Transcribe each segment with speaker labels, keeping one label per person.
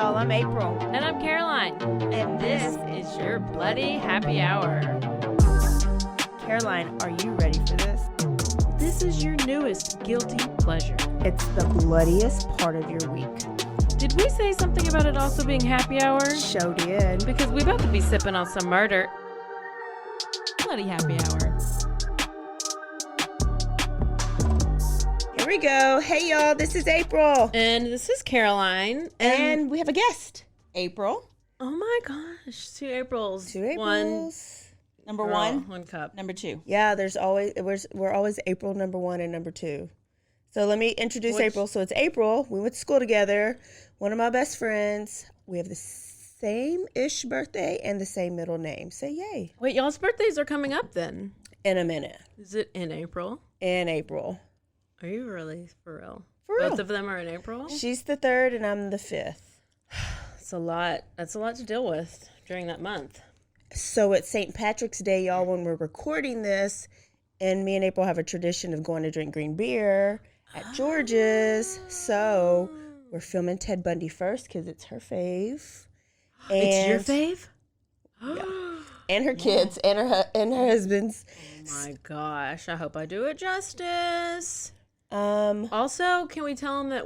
Speaker 1: y'all. I'm April.
Speaker 2: And I'm Caroline.
Speaker 1: And this
Speaker 2: is your Bloody Happy Hour.
Speaker 1: Caroline, are you ready for this?
Speaker 2: This is your newest guilty pleasure.
Speaker 1: It's the bloodiest part of your week.
Speaker 2: Did we say something about it also being happy hour?
Speaker 1: Show did.
Speaker 2: Because we about to be sipping on some murder. Bloody Happy Hour.
Speaker 1: Here we go. Hey, y'all. This is April.
Speaker 2: And this is Caroline.
Speaker 1: And we have a guest. April.
Speaker 2: Oh my gosh. Two Aprils.
Speaker 1: Two Aprils.
Speaker 2: One.
Speaker 3: Number
Speaker 2: girl,
Speaker 3: one.
Speaker 2: one cup.
Speaker 3: Number two.
Speaker 1: Yeah, we're always April number 1 and number 2. So let me introduce April. So it's April. We went to school together. One of my best friends. We have the same-ish birthday and the same middle name. Say yay.
Speaker 2: Wait, y'all's birthdays are coming up then.
Speaker 1: In a minute.
Speaker 2: Is it in April?
Speaker 1: In April.
Speaker 2: Are you really? For real?
Speaker 1: For real.
Speaker 2: Both of them are in April?
Speaker 1: She's the 3rd and I'm the 5th.
Speaker 2: It's a lot. That's a lot to deal with during that month.
Speaker 1: So it's St. Patrick's Day, y'all, when we're recording this, and me and April have a tradition of going to drink green beer at George's. So we're filming Ted Bundy first because it's her fave.
Speaker 2: It's your fave?
Speaker 1: Yeah. And her kids and her husband's.
Speaker 2: Oh my gosh. I hope I do it justice. Also, can we tell them that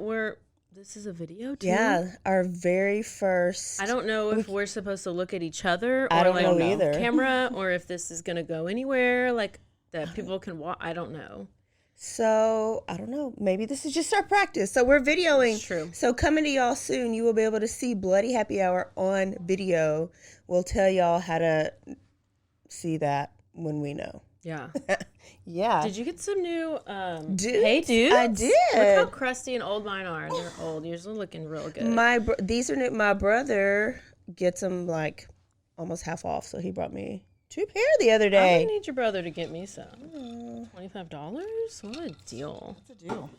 Speaker 2: this is a video too?
Speaker 1: Yeah, our very first.
Speaker 2: I don't know if we're supposed to look at each other or
Speaker 1: I don't know
Speaker 2: like
Speaker 1: either.
Speaker 2: camera or if this is going to go anywhere like that people can watch. I don't know.
Speaker 1: So, I don't know. Maybe this is just our practice. So, we're videoing.
Speaker 2: It's true.
Speaker 1: So, coming to y'all soon, you will be able to see Bloody Happy Hour on video. We'll tell y'all how to see that when we know.
Speaker 2: Yeah.
Speaker 1: Yeah.
Speaker 2: Did you get some new
Speaker 1: Dudes?
Speaker 2: Hey dudes?
Speaker 1: I did.
Speaker 2: Look how crusty and old mine are. They're old. Yours are looking real good.
Speaker 1: These are new. My brother gets them like almost half off, so he brought me 2 pair the other
Speaker 2: I
Speaker 1: day.
Speaker 2: need your brother to get me some. $25? What a deal.
Speaker 3: That's a deal.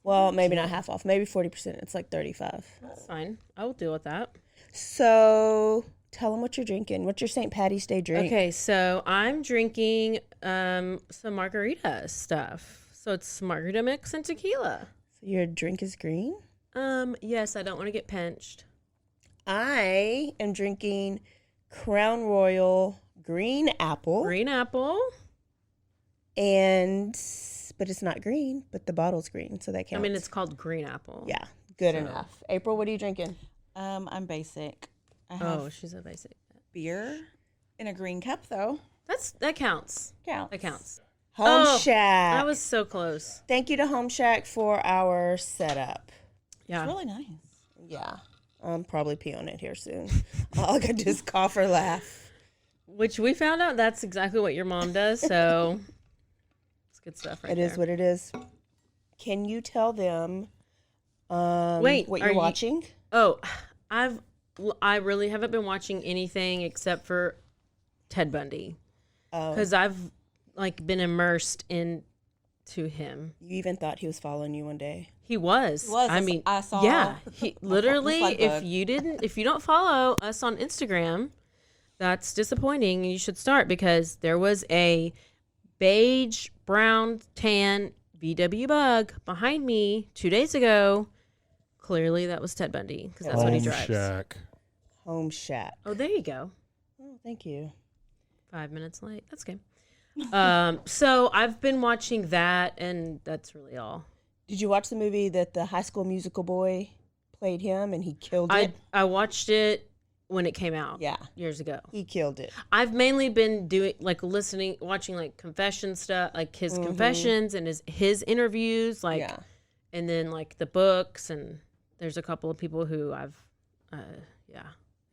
Speaker 1: Well, maybe not half off. Maybe 40%. It's like 35.
Speaker 2: That's fine. I will deal with that.
Speaker 1: So tell them what you're drinking. What's your St. Patty's Day drink?
Speaker 2: Okay, so I'm drinking some margarita stuff. So it's margarita mix and tequila.
Speaker 1: So your drink is green?
Speaker 2: Yes, I don't want to get pinched.
Speaker 1: I am drinking Crown Royal Green Apple.
Speaker 2: Green apple.
Speaker 1: But it's not green, but the bottle's green, so that counts.
Speaker 2: I mean, it's called green apple.
Speaker 1: Yeah, good enough. April, what are you drinking?
Speaker 3: I'm basic. I have
Speaker 2: She's a basic.
Speaker 3: beer in a green cup, though.
Speaker 2: That counts.
Speaker 3: Counts.
Speaker 2: That counts.
Speaker 1: Home Shack.
Speaker 2: I was so close.
Speaker 1: Thank you to Home Shack for our setup.
Speaker 2: Yeah.
Speaker 3: It's really nice.
Speaker 1: Yeah, I'm probably pee on it here soon. All I can do is cough or laugh.
Speaker 2: Which we found out that's exactly what your mom does, so it's good stuff right there.
Speaker 1: It is what it is. Can you tell them
Speaker 2: Wait,
Speaker 1: what you're watching?
Speaker 2: I really haven't been watching anything except for Ted Bundy. Because I've like been immersed into him.
Speaker 1: You even thought he was following you one day.
Speaker 2: He was. I mean,
Speaker 3: I saw.
Speaker 2: yeah. He literally,
Speaker 3: Slug
Speaker 2: if you don't follow us on Instagram, that's disappointing. You should start because there was a beige, brown, tan VW bug behind me 2 days ago. Clearly, that was Ted Bundy because that's what he drives.
Speaker 4: Shack.
Speaker 1: Home Shack.
Speaker 2: Oh, there you go.
Speaker 1: Oh, thank you.
Speaker 2: 5 minutes late. That's okay. So I've been watching that, and that's really all.
Speaker 1: Did you watch the movie that the High School Musical boy played him and he killed it?
Speaker 2: I watched it when it came out.
Speaker 1: Yeah.
Speaker 2: Years ago.
Speaker 1: He killed it.
Speaker 2: I've mainly been doing watching like confession stuff, like his confessions and his interviews, and then like the books, and there's a couple of people who I've,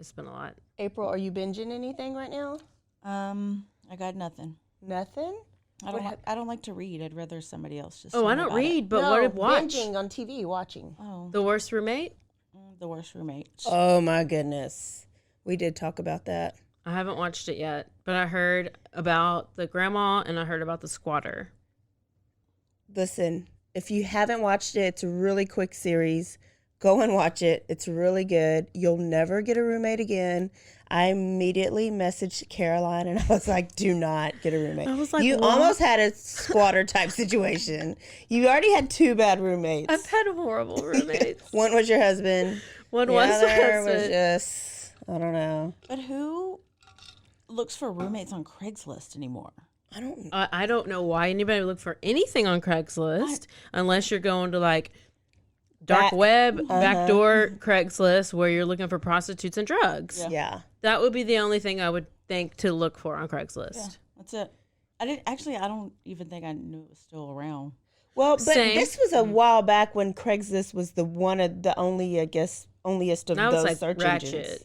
Speaker 2: it's been a lot.
Speaker 1: April, are you binging anything right now?
Speaker 3: I got nothing.
Speaker 1: Nothing?
Speaker 3: I don't like to read. I'd rather somebody else just.
Speaker 2: Oh,
Speaker 3: tell
Speaker 2: I
Speaker 3: me
Speaker 2: don't
Speaker 3: about
Speaker 2: read,
Speaker 3: it.
Speaker 2: but
Speaker 1: No,
Speaker 2: what did watch?
Speaker 1: Binging on TV, watching.
Speaker 3: Oh,
Speaker 2: The Worst Roommate?
Speaker 3: the worst roommate.
Speaker 1: Oh my goodness. We did talk about that.
Speaker 2: I haven't watched it yet, but I heard about the grandma and I heard about the squatter.
Speaker 1: Listen, if you haven't watched it, it's a really quick series. Go and watch it. It's really good. You'll never get a roommate again. I immediately messaged Caroline and I was like, do not get a roommate.
Speaker 2: I was like,
Speaker 1: you
Speaker 2: what?
Speaker 1: almost had a squatter type situation. You already had 2 bad roommates.
Speaker 2: I've had horrible roommates.
Speaker 1: One was your husband.
Speaker 2: One
Speaker 1: Yeah,
Speaker 2: was
Speaker 1: there was
Speaker 2: husband.
Speaker 1: just, I don't know.
Speaker 3: But who looks for roommates on Craigslist anymore?
Speaker 2: I don't know why anybody would look for anything on Craigslist unless you're going to like dark web, backdoor Craigslist where you're looking for prostitutes and drugs.
Speaker 1: Yeah.
Speaker 2: That would be the only thing I would think to look for on Craigslist.
Speaker 3: Yeah, that's it. I don't even think I knew it was still around.
Speaker 1: Well, but
Speaker 2: Same.
Speaker 1: this was a while back when Craigslist was the one of the only, I guess, onlyest of
Speaker 2: Now
Speaker 1: those
Speaker 2: it's like
Speaker 1: search
Speaker 2: ratchet.
Speaker 1: engines.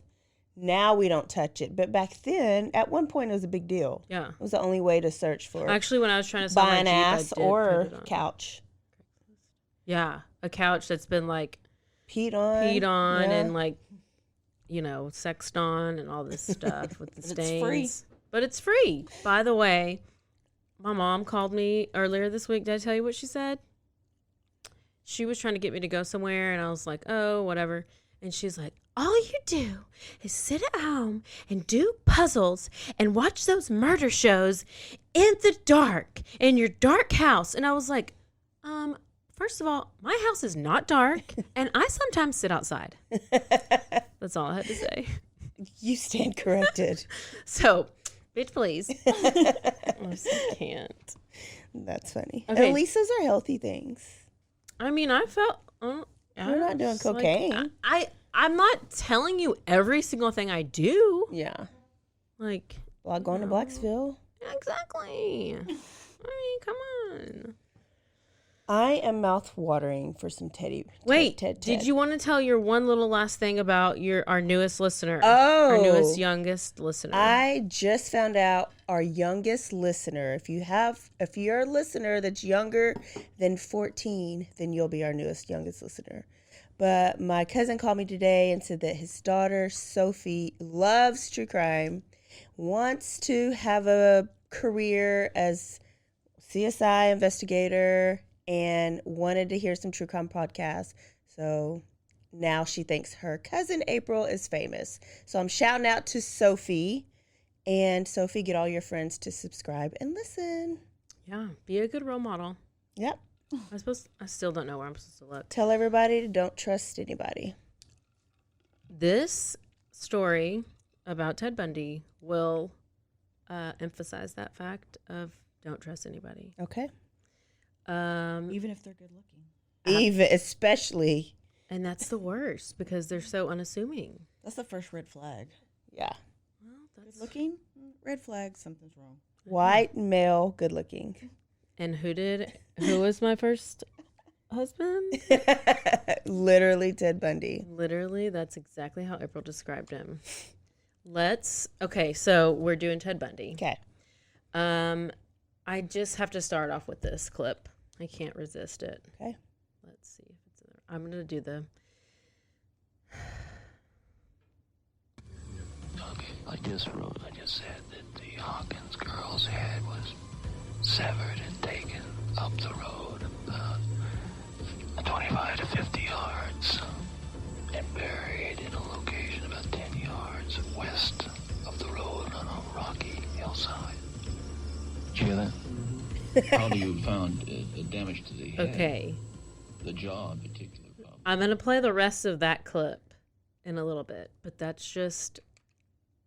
Speaker 1: Now we don't touch it. But back then, at one point, it was a big deal.
Speaker 2: Yeah.
Speaker 1: It was the only way to search for
Speaker 2: Actually, when I was trying to sell
Speaker 1: buy
Speaker 2: my
Speaker 1: an
Speaker 2: Jeep, I
Speaker 1: ass
Speaker 2: did
Speaker 1: or
Speaker 2: put it on.
Speaker 1: couch.
Speaker 2: Yeah, a couch that's been like
Speaker 1: Peed on.
Speaker 2: peed on
Speaker 1: yeah.
Speaker 2: and like, sexed on and all this stuff with the
Speaker 3: But
Speaker 2: stains.
Speaker 3: it's free.
Speaker 2: But it's free. By the way, my mom called me earlier this week. Did I tell you what she said? She was trying to get me to go somewhere, and I was like, oh, whatever. And she's like, all you do is sit at home and do puzzles and watch those murder shows in the dark in your dark house. And I was like, first of all, my house is not dark, and I sometimes sit outside. That's all I had to say.
Speaker 1: You stand corrected.
Speaker 2: So, bitch, please. I just can't.
Speaker 1: That's funny.
Speaker 2: Okay.
Speaker 1: At least those are healthy things.
Speaker 2: I mean, I felt.
Speaker 1: You're not doing
Speaker 2: it's like,
Speaker 1: cocaine.
Speaker 2: I'm not telling you every single thing I do.
Speaker 1: Yeah.
Speaker 2: Like,
Speaker 1: Like going to Blacksville.
Speaker 2: exactly. I mean, come on.
Speaker 1: I am mouth-watering for some Teddy.
Speaker 2: Wait,
Speaker 1: Ted.
Speaker 2: did you want to tell your one little last thing about our newest listener?
Speaker 1: Oh.
Speaker 2: Our newest, youngest listener.
Speaker 1: I just found out our youngest listener. If you're a listener that's younger than 14, then you'll be our newest, youngest listener. But my cousin called me today and said that his daughter, Sophie, loves true crime, wants to have a career as CSI investigator, and wanted to hear some true crime podcasts. So now she thinks her cousin April is famous. So I'm shouting out to Sophie. And Sophie, get all your friends to subscribe and listen.
Speaker 2: Yeah, be a good role model.
Speaker 1: Yep.
Speaker 2: I still don't know where I'm supposed to look.
Speaker 1: Tell everybody to don't trust anybody.
Speaker 2: This story about Ted Bundy will emphasize that fact of don't trust anybody.
Speaker 1: Okay.
Speaker 3: Even if they're good looking.
Speaker 1: Especially.
Speaker 2: And that's the worst because they're so unassuming.
Speaker 3: That's the first red flag.
Speaker 1: Yeah.
Speaker 2: Well,
Speaker 3: Good looking, red flag, something's wrong.
Speaker 1: White, male, good looking.
Speaker 2: And who was my first husband?
Speaker 1: Literally Ted Bundy.
Speaker 2: Literally, that's exactly how April described him. Okay, so we're doing Ted Bundy.
Speaker 1: Okay.
Speaker 2: I just have to start off with this clip. I can't resist it.
Speaker 1: Okay.
Speaker 2: Let's see if it's in there. I'm going to do the...
Speaker 4: Okay, I just said that the Hawkins girl's head was severed and taken up the road about 25 to 50 yards and buried in a location about 10 yards west of the road on a rocky hillside. Did you hear that? How do you found damage to the head?
Speaker 2: Okay.
Speaker 4: The jaw in particular. Probably.
Speaker 2: I'm going to play the rest of that clip in a little bit, but that's just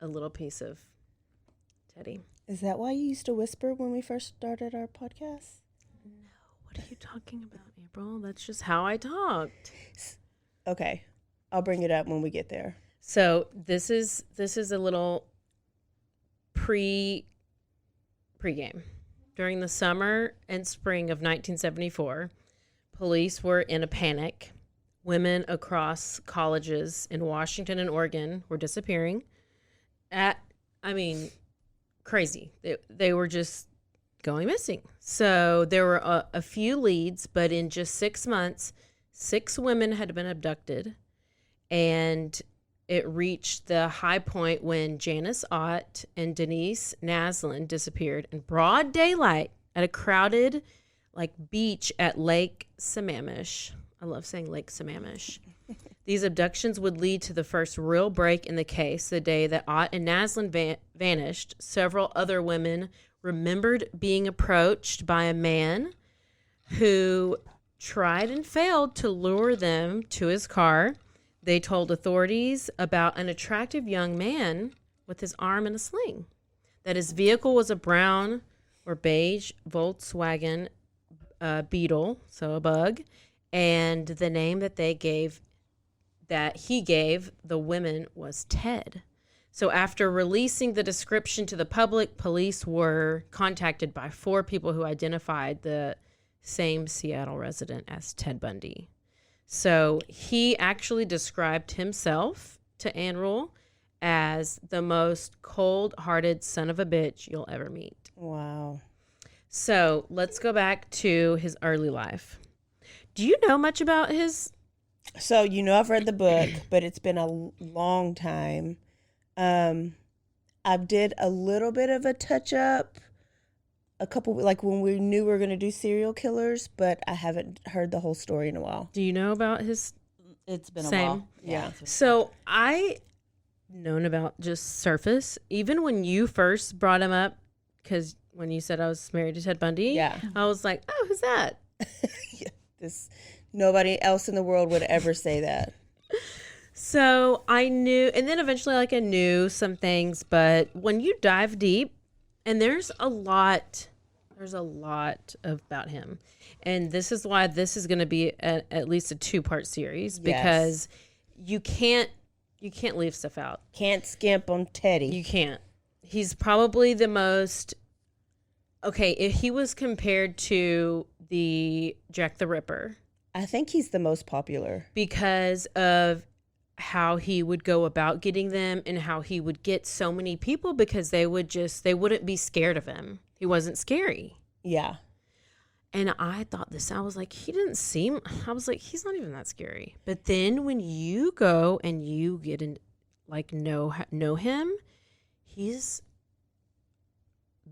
Speaker 2: a little piece of Teddy.
Speaker 1: Is that why you used to whisper when we first started our podcast?
Speaker 2: What are you talking about, April? That's just how I talked.
Speaker 1: Okay. I'll bring it up when we get there.
Speaker 2: So this is a little pregame. During the summer and spring of 1974, police were in a panic. Women across colleges in Washington and Oregon were disappearing. Crazy. They were just going missing. So there were a few leads, but in just 6 months, 6 women had been abducted. And it reached the high point when Janice Ott and Denise Naslin disappeared in broad daylight at a crowded beach at Lake Sammamish. I love saying Lake Sammamish. These abductions would lead to the first real break in the case. The day that Ott and Naslin vanished, several other women remembered being approached by a man who tried and failed to lure them to his car. they told authorities about an attractive young man with his arm in a sling, that his vehicle was a brown or beige Volkswagen Beetle, so a bug, and the name that he gave the women was Ted. So after releasing the description to the public, police were contacted by 4 people who identified the same Seattle resident as Ted Bundy. So he actually described himself to Ann Rule as the most cold-hearted son of a bitch you'll ever meet.
Speaker 1: Wow.
Speaker 2: So let's go back to his early life. Do you know much about his?
Speaker 1: So, I've read the book, but it's been a long time. I did a little bit of a touch up a couple, like when we knew we were going to do serial killers, but I haven't heard the whole story in a while.
Speaker 2: Do you know about his?
Speaker 3: It's been
Speaker 2: Same.
Speaker 3: a while.
Speaker 1: Yeah.
Speaker 2: So I known about just surface, even when you first brought him up, because when you said I was married to Ted Bundy,
Speaker 1: Yeah.
Speaker 2: I was like, oh, who's that?
Speaker 1: Nobody else in the world would ever say that.
Speaker 2: So I knew, and then eventually I knew some things, but when you dive deep, and there's a lot about him. And this is why this is going to be at least a 2-part series, because you can't leave stuff out.
Speaker 1: Can't skimp on Teddy.
Speaker 2: You can't. He's probably the most, okay, if he was compared to the Jack the Ripper.
Speaker 1: I think he's the most popular.
Speaker 2: Because of how he would go about getting them and how he would get so many people, because they wouldn't be scared of him. He wasn't scary.
Speaker 1: Yeah.
Speaker 2: And I thought I was like, he's not even that scary. But then when you go and you get in, like, know him, he's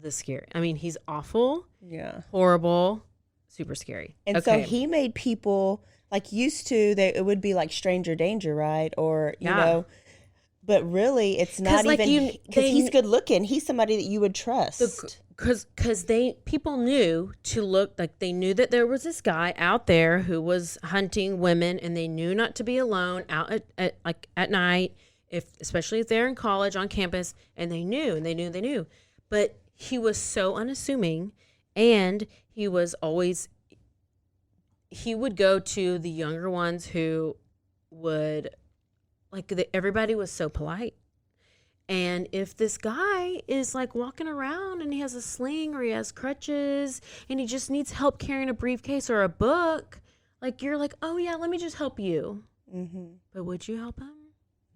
Speaker 2: the scary. I mean, he's awful.
Speaker 1: Yeah.
Speaker 2: Horrible. Super scary.
Speaker 1: And so he made people, like, used to, it would be like stranger danger, right? Or, you know, but really it's not even, because he's good looking. He's somebody that you would trust.
Speaker 2: Because people knew to look, like, they knew that there was this guy out there who was hunting women, and they knew not to be alone out at night, especially if they're in college on campus, and they knew. But he was so unassuming, and he would go to the younger ones who would, like, everybody was so polite. And if this guy is, like, walking around and he has a sling or he has crutches and he just needs help carrying a briefcase or a book, like, you're like, oh yeah, let me just help you. Mm-hmm. But would you help him?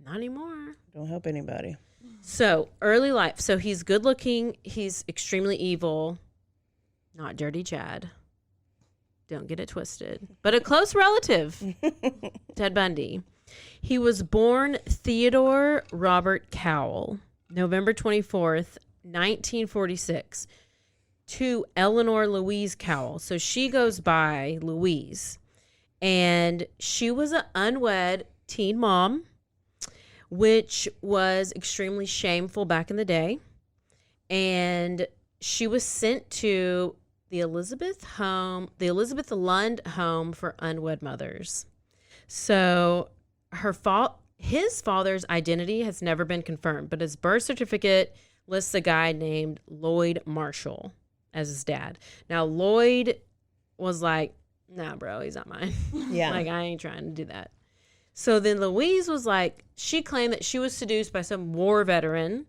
Speaker 2: Not anymore.
Speaker 1: Don't help anybody.
Speaker 2: So early life. So he's good looking. He's extremely evil. Not Dirty Chad. Don't get it twisted. But a close relative, Ted Bundy. He was born Theodore Robert Cowell, November 24th, 1946, to Eleanor Louise Cowell. So she goes by Louise. And she was an unwed teen mom, which was extremely shameful back in the day. And she was sent to the Elizabeth Lund Home for Unwed Mothers. So his father's identity has never been confirmed, but his birth certificate lists a guy named Lloyd Marshall as his dad. Now, Lloyd was like, nah, bro, he's not mine.
Speaker 1: Yeah.
Speaker 2: Like, I ain't trying to do that. So then Louise was like, she claimed that she was seduced by some war veteran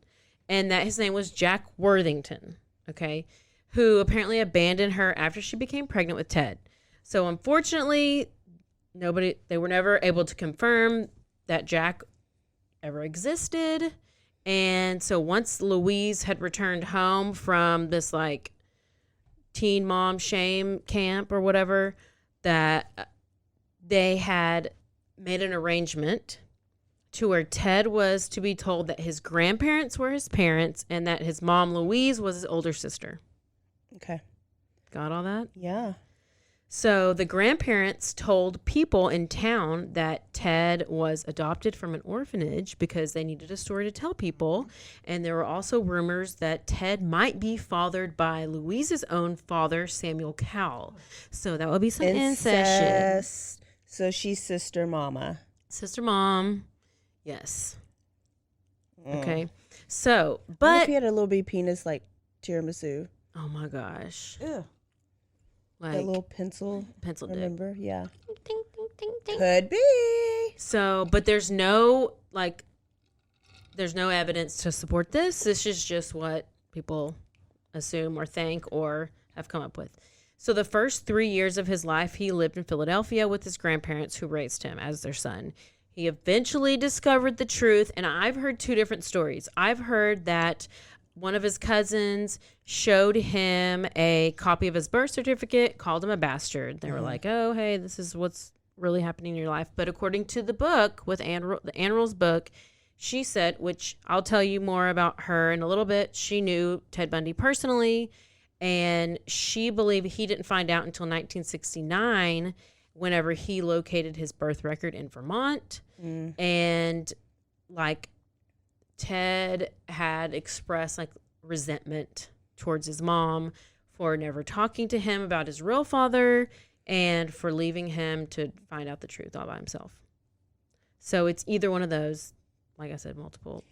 Speaker 2: and that his name was Jack Worthington, okay, who apparently abandoned her after she became pregnant with Ted. So unfortunately, they were never able to confirm that Jack ever existed. And so once Louise had returned home from this, like, teen mom shame camp or whatever, that they had made an arrangement to where Ted was to be told that his grandparents were his parents and that his mom, Louise, was his older sister.
Speaker 1: Okay.
Speaker 2: Got all that?
Speaker 1: Yeah.
Speaker 2: So the grandparents told people in town that Ted was adopted from an orphanage because they needed a story to tell people. And there were also rumors that Ted might be fathered by Louise's own father, Samuel Cowell. So that would be some incest.
Speaker 1: So she's sister mama.
Speaker 2: Sister mom. Yes. Okay. So,
Speaker 1: What if
Speaker 2: but
Speaker 1: he had a little bitty penis like tiramisu?
Speaker 2: oh my gosh.
Speaker 3: Ew.
Speaker 2: Like
Speaker 1: That little pencil.
Speaker 2: pencil dip.
Speaker 1: Remember? Yeah.
Speaker 2: Ding, ding, ding, ding.
Speaker 1: Could be.
Speaker 2: So, but there's no evidence to support this. This is just what people assume or think or have come up with. So the first 3 years of his life, he lived in Philadelphia with his grandparents who raised him as their son. He eventually discovered the truth, and I've heard two different stories. I've heard that one of his cousins showed him a copy of his birth certificate, called him a bastard. They were like, oh, hey, this is what's really happening in your life. But according to the book, with Anne Rule's book, she said, which I'll tell you more about her in a little bit, she knew Ted Bundy personally, and she believed he didn't find out until 1969 whenever he located his birth record in Vermont. And like Ted had expressed like resentment towards his mom for never talking to him about his real father and for leaving him to find out the truth all by himself. So it's either one of those, like I said, multiple.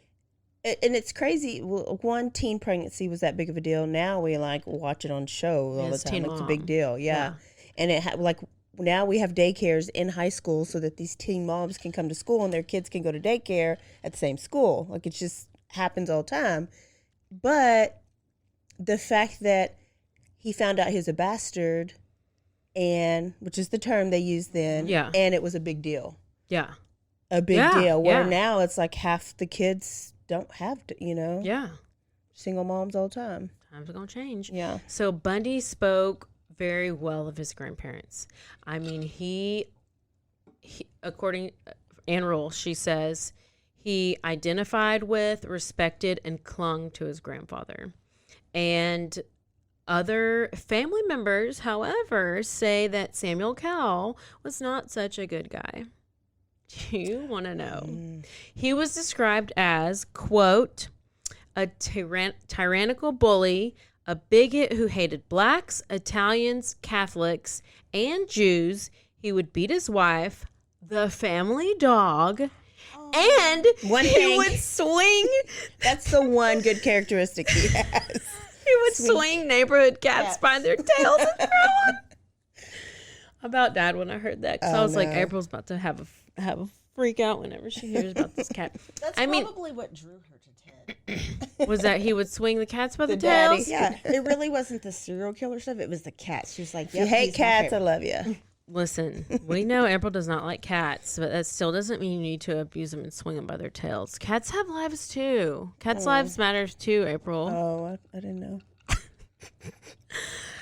Speaker 1: And it's crazy. One teen pregnancy was that big of a deal. Now we like watch it on shows all the time. It's a big deal. Yeah. And it like now we have daycares in high school so that these teen moms can come to school and their kids can go to daycare at the same school. Like it just happens all the time. But the fact that he found out he was a bastard, and which is the term they used then, and it was a big deal.
Speaker 2: Yeah.
Speaker 1: A big deal. Where now it's like half the kids don't have to, single moms all the time.
Speaker 2: Times are going to change.
Speaker 1: Yeah.
Speaker 2: So Bundy spoke very well of his grandparents. I mean, he according to Anne Rule, she says he identified with, respected, and clung to his grandfather. And other family members, however, say that Samuel Cowell was not such a good guy. Do you want to know? He was described as, quote, a tyrannical bully, a bigot who hated blacks, Italians, Catholics, and Jews. He would beat his wife, the family dog, and he would swing.
Speaker 1: That's the one good characteristic he has.
Speaker 2: He would swing neighborhood cats by their tails and throw them. I about died when I heard that because I was like, April's about to have a freak out whenever she hears about this cat.
Speaker 3: That's probably what drew her to Ted.
Speaker 2: Was that he would swing the cats by the tails?
Speaker 3: Yeah, it really wasn't the serial killer stuff. It was the cats. She was like,
Speaker 1: you hate cats, I love you.
Speaker 2: Listen, we know April does not like cats, but that still doesn't mean you need to abuse them and swing them by their tails. Cats have lives too. Cats' lives matters too, April.
Speaker 1: Oh, I didn't know.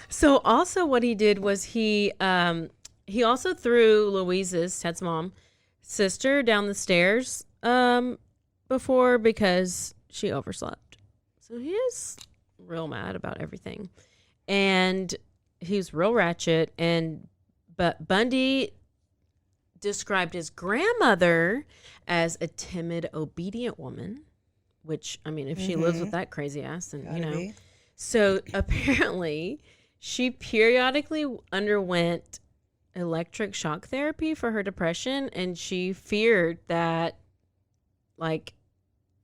Speaker 2: So also what he did was he also threw Louise's, Ted's mom, sister down the stairs before because she overslept. So he is real mad about everything. And he was real ratchet. But Bundy described his grandmother as a timid, obedient woman, which, I mean, if she lives with that crazy ass, then, you know. So apparently she periodically underwent electric shock therapy for her depression, and she feared that, like,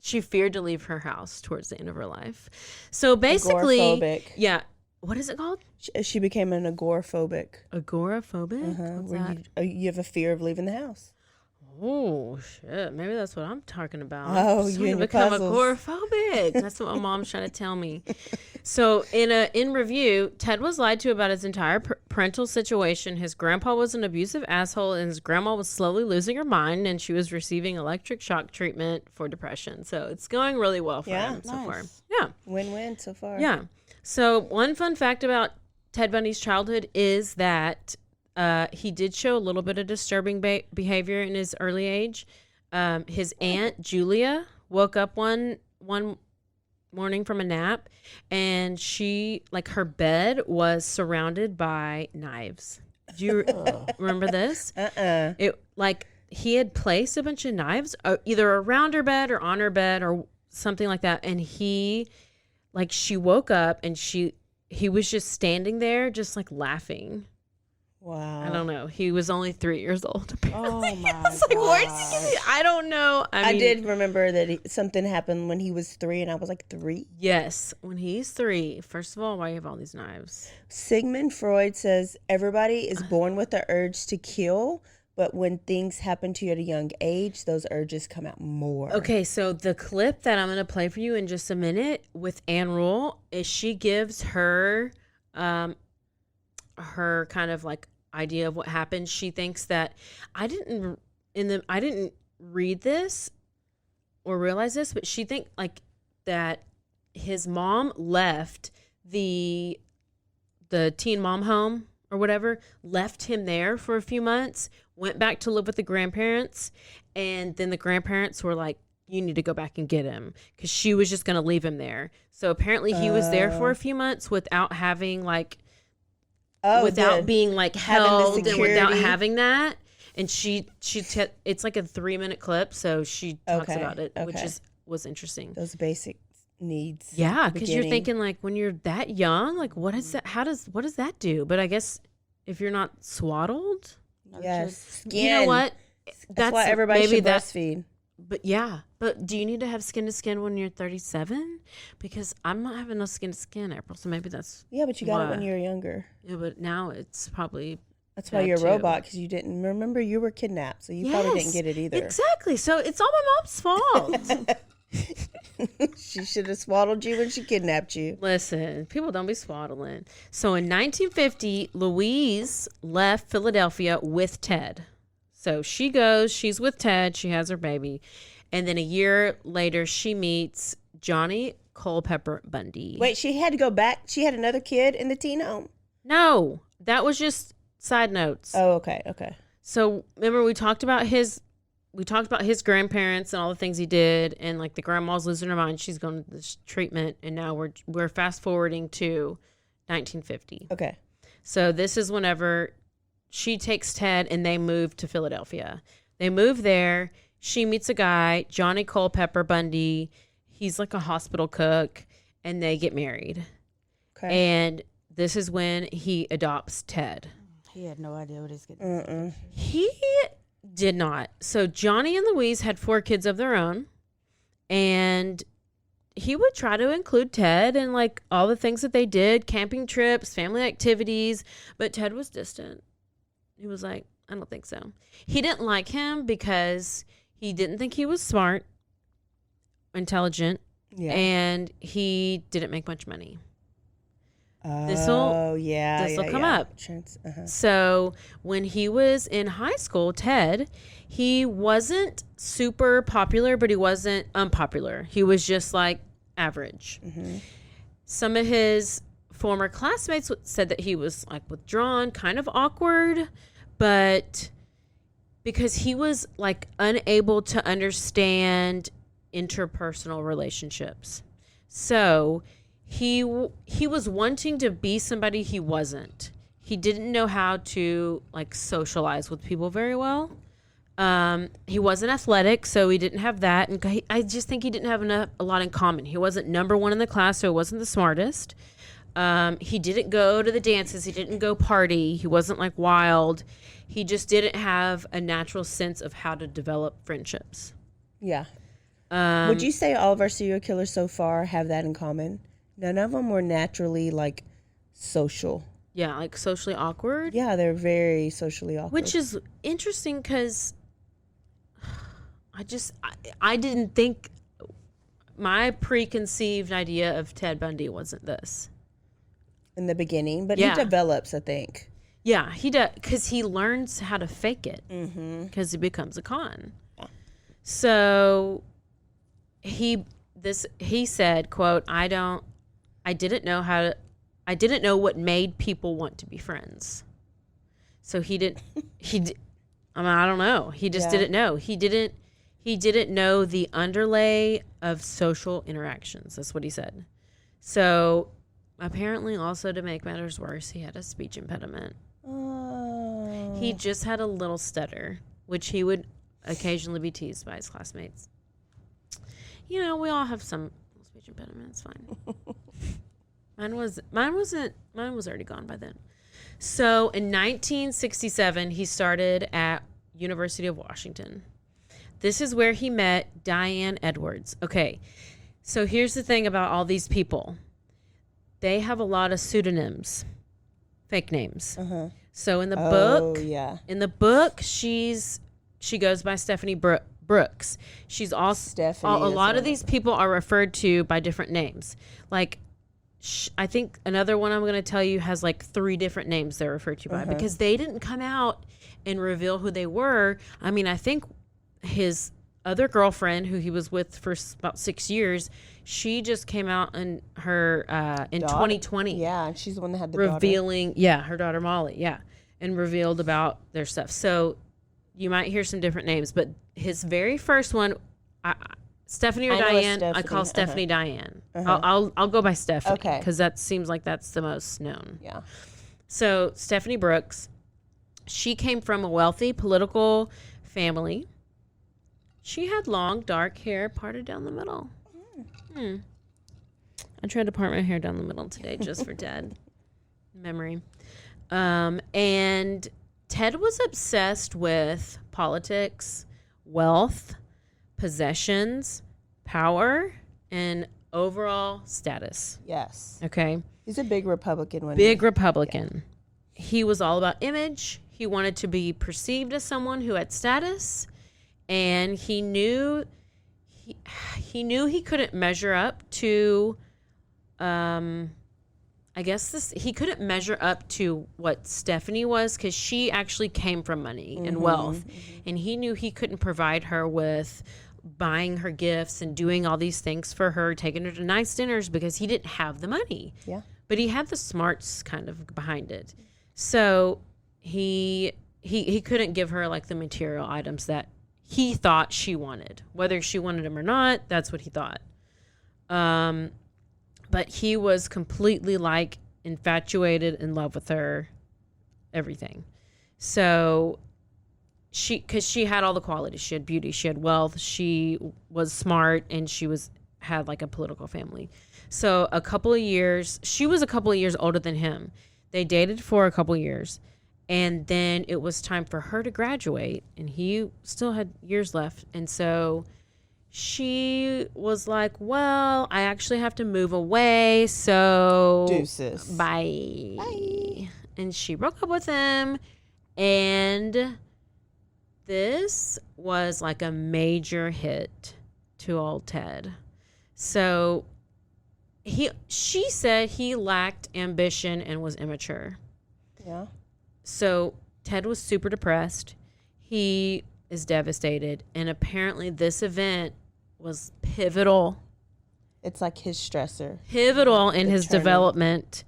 Speaker 2: she feared to leave her house towards the end of her life. So basically,
Speaker 1: agoraphobic.
Speaker 2: Yeah. What is it called?
Speaker 1: She became an agoraphobic.
Speaker 2: Agoraphobic? What's
Speaker 1: where
Speaker 2: that?
Speaker 1: you have a fear of leaving the house.
Speaker 2: Oh, shit. Maybe that's what I'm talking about.
Speaker 1: Oh,
Speaker 2: I'm
Speaker 1: you and your
Speaker 2: become
Speaker 1: puzzles.
Speaker 2: agoraphobic. That's what my mom's trying to tell me. So in review, Ted was lied to about his entire parental situation. His grandpa was an abusive asshole, and his grandma was slowly losing her mind, and she was receiving electric shock treatment for depression. So it's going really well for him so far. Yeah.
Speaker 1: Win-win so far.
Speaker 2: Yeah. So one fun fact about Ted Bundy's childhood is that he did show a little bit of disturbing behavior in his early age. His aunt Julia woke up one morning from a nap, and her bed was surrounded by knives. Do you remember this? It he had placed a bunch of knives either around her bed or on her bed or something like that, and she woke up and he was just standing there just like laughing.
Speaker 1: Wow.
Speaker 2: I don't know. He was only 3 years old.
Speaker 3: Oh my
Speaker 2: I was like, where's he getting? I don't know.
Speaker 1: I
Speaker 2: mean,
Speaker 1: did remember that something happened when he was 3, and I was like, 3?
Speaker 2: Yes, when he's 3. First of all, why you have all these knives?
Speaker 1: Sigmund Freud says everybody is born with the urge to kill, but when things happen to you at a young age, those urges come out more.
Speaker 2: Okay, so the clip that I'm going to play for you in just a minute with Anne Rule is she gives her her kind of like idea of what happened. She thinks that I didn't read this or realize this, but she think like that his mom left the teen mom home or whatever, left him there for a few months, went back to live with the grandparents, and then the grandparents were like, you need to go back and get him, because she was just going to leave him there. So apparently he was there for a few months without having like without being like held and without having that. And it's like a 3-minute clip, so she talks about it, which was interesting.
Speaker 1: Those basic needs.
Speaker 2: Yeah, because you're thinking like when you're that young, like what is that? What does that do? But I guess if you're not swaddled,
Speaker 1: yes, skin.
Speaker 2: You know what?
Speaker 1: That's why everybody should breastfeed.
Speaker 2: But yeah, but do you need to have skin to skin when you're 37? Because I'm not having no skin to skin, April. So maybe that's
Speaker 1: but you got it when you were younger.
Speaker 2: Yeah, but now it's probably
Speaker 1: that's why you're a robot, because you didn't remember you were kidnapped, so you probably didn't get it either.
Speaker 2: Exactly. So it's all my mom's fault.
Speaker 1: She should have swaddled you when she kidnapped you.
Speaker 2: Listen, people don't be swaddling. So in 1950, Louise left Philadelphia with Ted. So she's with Ted, she has her baby. And then a year later, she meets Johnny Culpeper Bundy.
Speaker 1: Wait, she had to go back? She had another kid in the teen home?
Speaker 2: No, that was just side notes.
Speaker 1: Oh, okay.
Speaker 2: So remember we talked about his grandparents and all the things he did, and like the grandma's losing her mind. She's going to this treatment, and now we're fast forwarding to 1950.
Speaker 1: Okay.
Speaker 2: So this is whenever she takes Ted and they move to Philadelphia. They move there. She meets a guy, Johnny Culpeper Bundy. He's like a hospital cook, and they get married. Okay. And this is when he adopts Ted.
Speaker 3: He had no idea what he's getting.
Speaker 2: He did not. So Johnny and Louise had 4 kids of their own, and he would try to include Ted in like all the things that they did, camping trips, family activities, but Ted was distant. He was like, I don't think so. He didn't like him because he didn't think he was smart, intelligent, and he didn't make much money. This will come up. So when he was in high school, Ted, he wasn't super popular, but he wasn't unpopular. He was just like average. Mm-hmm. Some of his former classmates said that he was like withdrawn, kind of awkward, but because he was like unable to understand interpersonal relationships. So he was wanting to be somebody he wasn't. He didn't know how to like socialize with people very well. He wasn't athletic, so he didn't have that. And I just think he didn't have a lot in common. He wasn't number one in the class, so he wasn't the smartest. He didn't go to the dances. He didn't go party. He wasn't like wild. He just didn't have a natural sense of how to develop friendships.
Speaker 1: Yeah. Would you say all of our serial killers so far have that in common? None of them were naturally like social.
Speaker 2: Yeah, like socially awkward.
Speaker 1: Yeah, they're very socially awkward.
Speaker 2: Which is interesting because I didn't think, my preconceived idea of Ted Bundy wasn't this.
Speaker 1: In the beginning, but he develops, I think.
Speaker 2: Yeah, he does, because he learns how to fake it because he becomes a con. Yeah. So he said, quote, I didn't know what made people want to be friends. So I don't know. He just didn't know. He didn't know the underlay of social interactions. That's what he said. So apparently also, to make matters worse, he had a speech impediment. Oh. He just had a little stutter, which he would occasionally be teased by his classmates. You know, we all have some speech impediment. It's fine. Mine was already gone by then. So in 1967, he started at University of Washington. This is where he met Diane Edwards. Okay, so here's the thing about all these people. They have a lot of pseudonyms, fake names. So in the book, she goes by Stephanie Brooks. She's also
Speaker 1: Stephanie
Speaker 2: a lot of these people are referred to by different names. Like, I think another one I'm going to tell you has like 3 different names they're referred to by because they didn't come out and reveal who they were. I mean, I think his other girlfriend, who he was with for about 6 years, she just came out in her in 2020.
Speaker 1: Yeah, and she's the one that had the
Speaker 2: revealing, her daughter Molly, and revealed about their stuff. So you might hear some different names, but his very first one, Stephanie or Diane,
Speaker 1: Stephanie.
Speaker 2: I call Stephanie Diane. I'll go by Stephanie because that seems like that's the most known.
Speaker 1: Yeah.
Speaker 2: So Stephanie Brooks, she came from a wealthy political family. She had long, dark hair parted down the middle. I tried to part my hair down the middle today just for Dad memory. And Ted was obsessed with politics, wealth, possessions, power, and overall status.
Speaker 1: Yes.
Speaker 2: Okay?
Speaker 1: He's a big Republican.
Speaker 2: Republican. Yeah. He was all about image. He wanted to be perceived as someone who had status. And he knew he couldn't measure up to, he couldn't measure up to what Stephanie was because she actually came from money and wealth. And he knew he couldn't provide her with buying her gifts and doing all these things for her, taking her to nice dinners because he didn't have the money.
Speaker 1: Yeah.
Speaker 2: But he had the smarts kind of behind it. So he couldn't give her like the material items that he thought she wanted. Whether she wanted him or not, that's what he thought. But he was completely like infatuated, in love with her, everything. So because she had all the qualities. She had beauty, she had wealth, she was smart, and she had like a political family. So she was a couple of years older than him. They dated for a couple of years. And then it was time for her to graduate, and he still had years left. And so she was like, well, I actually have to move away, so
Speaker 1: deuces.
Speaker 2: Bye. And she broke up with him, and this was like a major hit to old Ted. So she said he lacked ambition and was immature.
Speaker 1: Yeah.
Speaker 2: So Ted was super depressed. He is devastated. And apparently this event was pivotal.
Speaker 1: It's like his stressor.
Speaker 2: Pivotal in his development.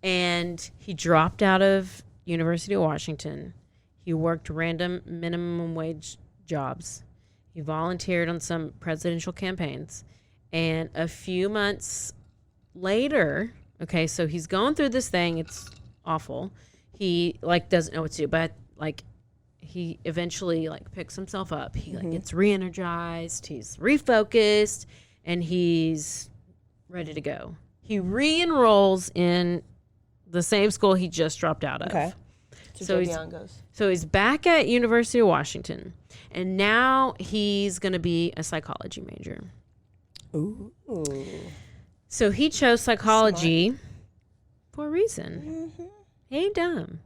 Speaker 2: And he dropped out of University of Washington. He worked random minimum wage jobs. He volunteered on some presidential campaigns. And a few months later, okay, so he's going through this thing. It's awful. He like doesn't know what to do, but like he eventually like picks himself up. He like gets re-energized, he's refocused, and he's ready to go. He re-enrolls in the same school he just dropped out of.
Speaker 1: Okay.
Speaker 2: So he's back at University of Washington, and now he's going to be a psychology major.
Speaker 1: Ooh.
Speaker 2: So he chose psychology for a reason. He ain't dumb.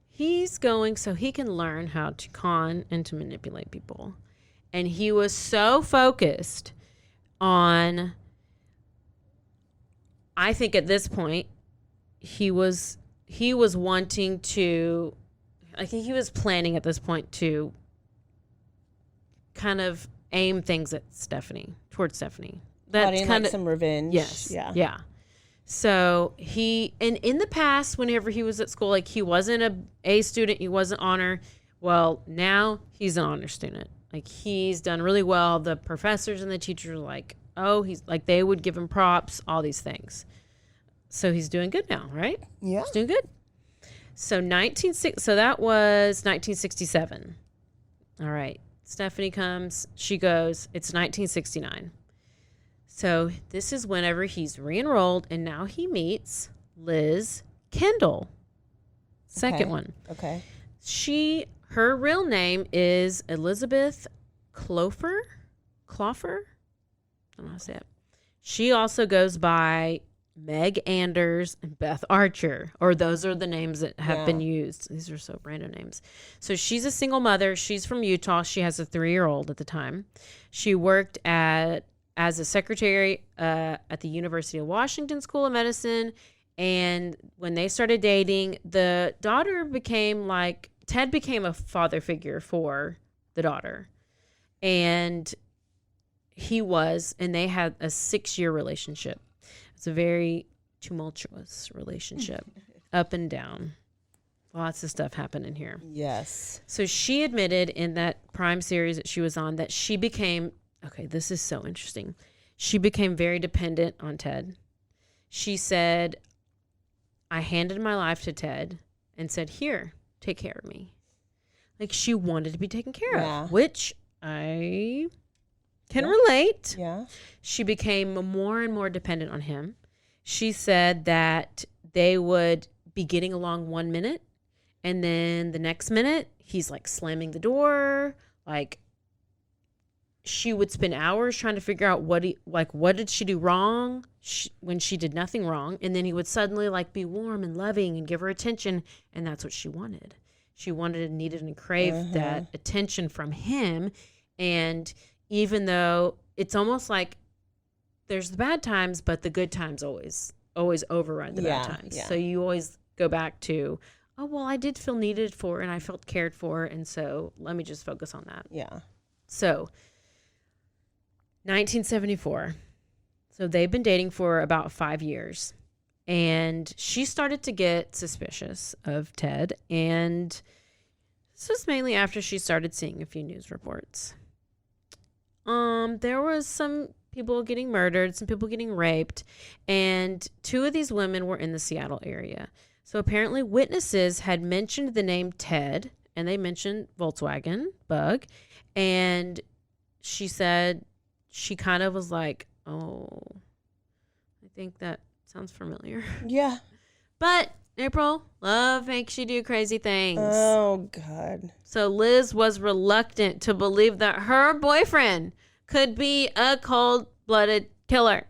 Speaker 2: He's going so he can learn how to con and to manipulate people. And he was so focused on, I think at this point, he was wanting to, I think he was planning at this point to kind of aim things at towards Stephanie. That's kind of
Speaker 1: some revenge.
Speaker 2: Yes. Yeah. So and in the past, whenever he was at school, like he wasn't a A student, he wasn't honor. Well, now he's an honor student. Like he's done really well. The professors and the teachers are like, oh, he's like, they would give him props, all these things. So he's doing good now, right?
Speaker 1: Yeah.
Speaker 2: He's doing good. So that was 1967. All right. Stephanie comes, she goes, it's 1969. So this is whenever he's re-enrolled, and now he meets Liz Kendall. Second
Speaker 1: Okay.
Speaker 2: one.
Speaker 1: Okay.
Speaker 2: Her real name is Elizabeth Clofer. I don't know how to say it. She also goes by Meg Anders and Beth Archer, or those are the names that have been used. These are so random names. So she's a single mother. She's from Utah. She has a 3-year-old at the time. She worked as a secretary at the University of Washington School of Medicine. And when they started dating, the daughter Ted became a father figure for the daughter. And they had a 6-year relationship. It's a very tumultuous relationship, up and down. Lots of stuff happened in here.
Speaker 1: Yes.
Speaker 2: So she admitted in that Prime series that she was on that she became, okay, this is so interesting. She became very dependent on Ted. She said, I handed my life to Ted and said, here, take care of me. Like she wanted to be taken care of, which I can relate.
Speaker 1: Yeah.
Speaker 2: She became more and more dependent on him. She said that they would be getting along 1 minute, and then the next minute he's like slamming the door. Like she would spend hours trying to figure out what did she do wrong when she did nothing wrong, and then he would suddenly like be warm and loving and give her attention, and that's what she wanted. She wanted, needed, and craved that attention from him. And even though it's almost like there's the bad times, but the good times always override the bad times.
Speaker 1: Yeah.
Speaker 2: So you always go back to, oh, well, I did feel needed for and I felt cared for. And so let me just focus on that.
Speaker 1: Yeah.
Speaker 2: So 1974. So they've been dating for about 5 years. And she started to get suspicious of Ted. And this was mainly after she started seeing a few news reports. There was some people getting murdered, some people getting raped, and 2 of these women were in the Seattle area. So apparently witnesses had mentioned the name Ted, and they mentioned Volkswagen Bug, and she said she kind of was like, oh, I think that sounds familiar.
Speaker 1: Yeah.
Speaker 2: But April, love makes you do crazy things.
Speaker 1: Oh, God.
Speaker 2: So Liz was reluctant to believe that her boyfriend could be a cold-blooded killer.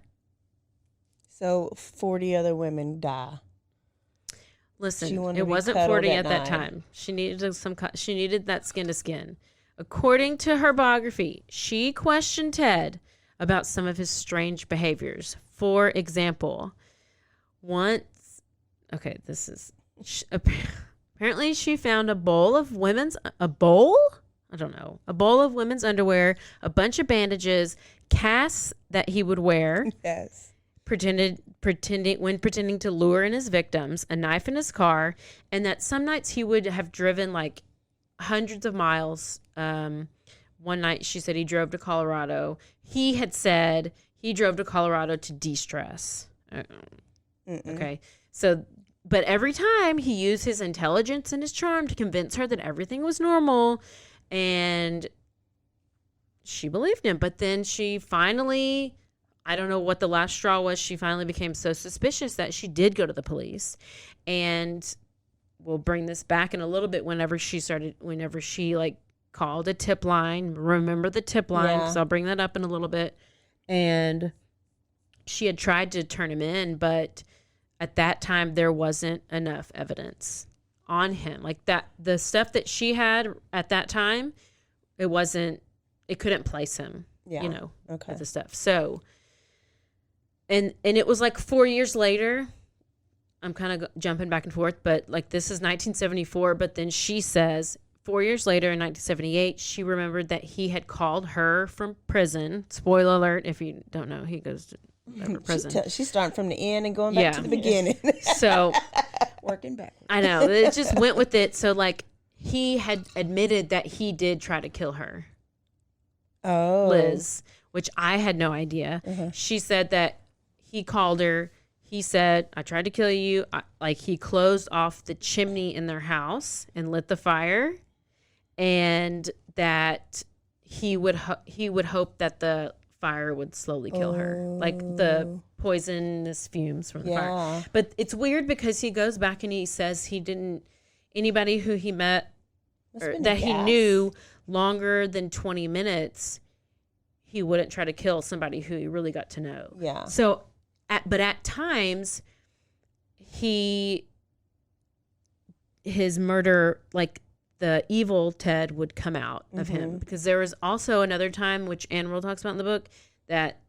Speaker 1: So 40 other women die.
Speaker 2: Listen,
Speaker 1: She wanted to
Speaker 2: it
Speaker 1: be
Speaker 2: wasn't
Speaker 1: cuddled
Speaker 2: 40
Speaker 1: at
Speaker 2: at that
Speaker 1: night.
Speaker 2: time. She needed that skin to skin. According to her biography, she questioned Ted about some of his strange behaviors. For example, apparently she found a bowl of women's underwear, a bunch of bandages, casts that he would wear,
Speaker 1: Yes.
Speaker 2: pretending to lure in his victims, a knife in his car, and that some nights he would have driven like hundreds of miles. One night she said he drove to Colorado. He had said he drove to Colorado to de-stress. Okay. So, but every time he used his intelligence and his charm to convince her that everything was normal, and she believed him. But then she finally, I don't know what the last straw was, she finally became so suspicious that she did go to the police. And we'll bring this back in a little bit whenever she like called a tip line. Remember the tip line, because I'll bring that up in a little bit. And she had tried to turn him in, but at that time there wasn't enough evidence on him. Like that, the stuff that she had at that time, it couldn't place him,
Speaker 1: Okay.
Speaker 2: with the stuff. So, and it was like 4 years later, I'm kind of jumping back and forth, but like this is 1974, but then she says 4 years later in 1978, she remembered that he had called her from prison. Spoiler alert, if you don't know, he goes to prison.
Speaker 1: She's starting from the end and going back to the beginning.
Speaker 2: So
Speaker 1: working backwards.
Speaker 2: I know, it just went with it. So like he had admitted that he did try to kill her.
Speaker 1: Oh.
Speaker 2: Liz, which I had no idea. She said that he called her. He said, I tried to kill you. He closed off the chimney in their house and lit the fire. And that he would hope that the fire would slowly kill her. Like the poisonous fumes from the fire. But it's weird because he goes back and he says he didn't anybody who he met
Speaker 1: Must
Speaker 2: or
Speaker 1: been
Speaker 2: that he
Speaker 1: gas.
Speaker 2: knew longer than 20 minutes, he wouldn't try to kill somebody who he really got to know.
Speaker 1: Yeah.
Speaker 2: So, but at times, his murder, like the evil Ted would come out of him, because there was also another time, which Anne Rule talks about in the book, that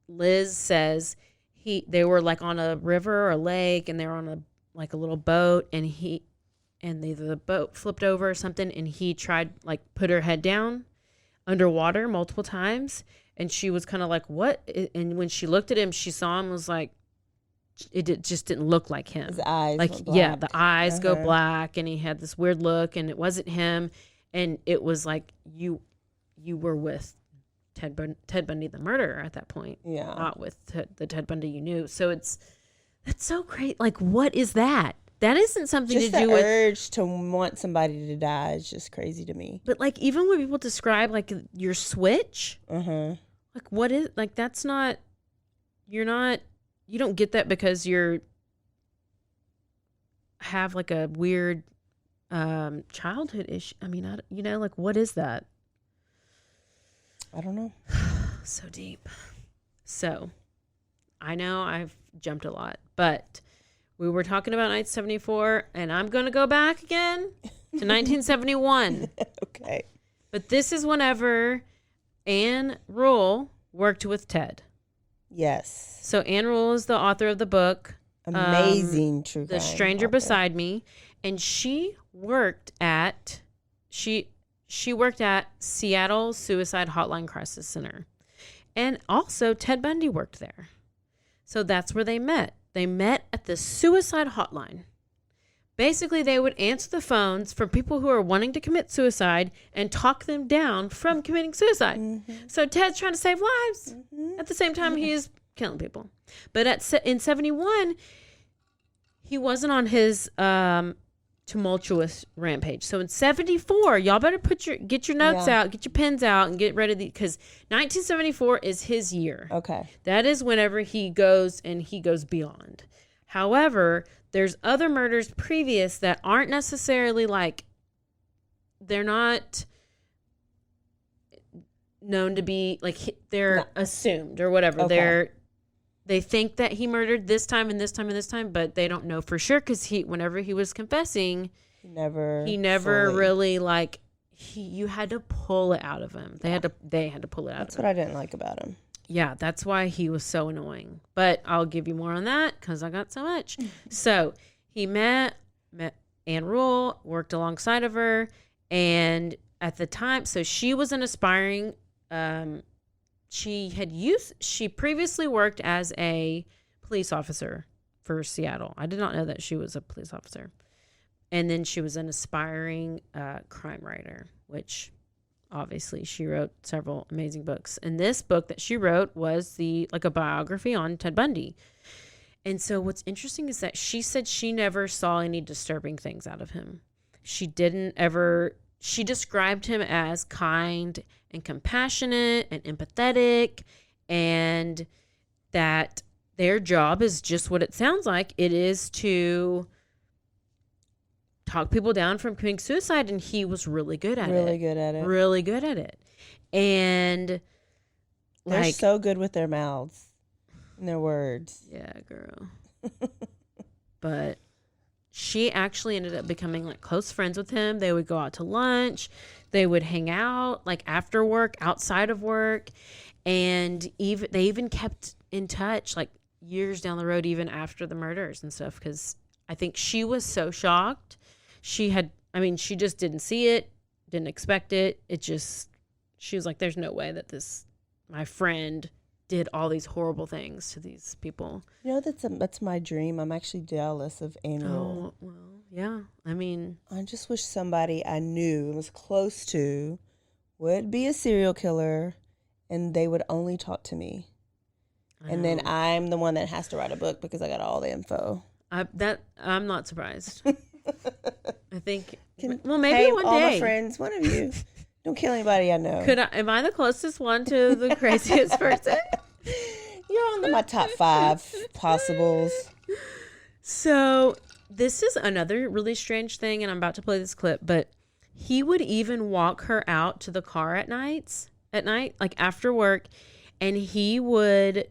Speaker 2: Liz says they were like on a river or a lake, and they were on a little boat, and either the boat flipped over or something, and he tried put her head down underwater multiple times, and she was kind of like, what? And when she looked at him, she saw him, was like, it just didn't look like him.
Speaker 1: His eyes went
Speaker 2: yeah,
Speaker 1: black.
Speaker 2: the eyes go black, and he had this weird look, and it wasn't him, and it was like you were with Ted Bundy, the murderer, at that point.
Speaker 1: Yeah.
Speaker 2: Not with the Ted Bundy you knew. So that's so great. Like, what is that? That isn't something
Speaker 1: Just
Speaker 2: to do
Speaker 1: the
Speaker 2: with
Speaker 1: urge to want somebody to die is just crazy to me.
Speaker 2: But even when people describe your switch, what is that's not. You don't get that because have a weird childhood issue. I mean, what is that?
Speaker 1: I don't know.
Speaker 2: So deep. So, I know I've jumped a lot, but we were talking about 1974, and I'm going to go back again to 1971.
Speaker 1: Okay.
Speaker 2: But this is whenever Anne Rule worked with Ted.
Speaker 1: Yes.
Speaker 2: So Anne Rule is the author of the book,
Speaker 1: Amazing true crime
Speaker 2: The Stranger
Speaker 1: author.
Speaker 2: Beside Me, and she worked at Seattle Suicide Hotline Crisis Center. And also Ted Bundy worked there. So that's where they met. They met at the suicide hotline. Basically, they would answer the phones for people who are wanting to commit suicide and talk them down from committing suicide. So Ted's trying to save lives. At the same time, he is killing people. But in 71, he wasn't on his tumultuous rampage. So in 74, y'all better get your notes out, get your pens out, and get ready because 1974 is his year.
Speaker 1: Okay.
Speaker 2: That is whenever he goes beyond. However, there's other murders previous that aren't necessarily they're not known to be they're assumed or whatever.
Speaker 1: Okay.
Speaker 2: They think that he murdered this time and this time and this time, but they don't know for sure because whenever he was confessing,
Speaker 1: He never
Speaker 2: fully. Really you had to pull it out of him. They had to pull it out
Speaker 1: That's
Speaker 2: of him.
Speaker 1: what I didn't like about him.
Speaker 2: Yeah, that's why he was so annoying. But I'll give you more on that because I got so much. So he met Anne Rule, worked alongside of her, and at the time, so she was an aspiring. She previously worked as a police officer for Seattle. I did not know that she was a police officer. And then she was an aspiring crime writer, which obviously she wrote several amazing books. And this book that she wrote was a biography on Ted Bundy. And so what's interesting is that she said she never saw any disturbing things out of him. She described him as kind and compassionate and empathetic, and that their job is just what it sounds like. It is to talk people down from committing suicide, and he was really good at it.
Speaker 1: Really good at it.
Speaker 2: Really good at it. And
Speaker 1: They're so good with their mouths and their words.
Speaker 2: yeah, girl. But she actually ended up becoming close friends with him. They would go out to lunch. They would hang out after work, outside of work. And they even kept in touch years down the road, even after the murders and stuff. Because I think she was so shocked. She just didn't see it, didn't expect it. She was like, there's no way that my friend did all these horrible things to these people.
Speaker 1: That's my dream. I'm actually jealous of Anne Rule.
Speaker 2: Oh, well, yeah.
Speaker 1: I just wish somebody I knew and was close to would be a serial killer and they would only talk to me. And then I'm the one that has to write a book because I got all the info.
Speaker 2: I'm not surprised. I think, maybe
Speaker 1: Hey,
Speaker 2: one
Speaker 1: all
Speaker 2: day.
Speaker 1: my friends, one of you. Don't kill anybody I know.
Speaker 2: Am I the closest one to the craziest person?
Speaker 1: You're on my top 5 possibles.
Speaker 2: So this is another really strange thing, and I'm about to play this clip, but he would even walk her out to the car at night, like after work, and he would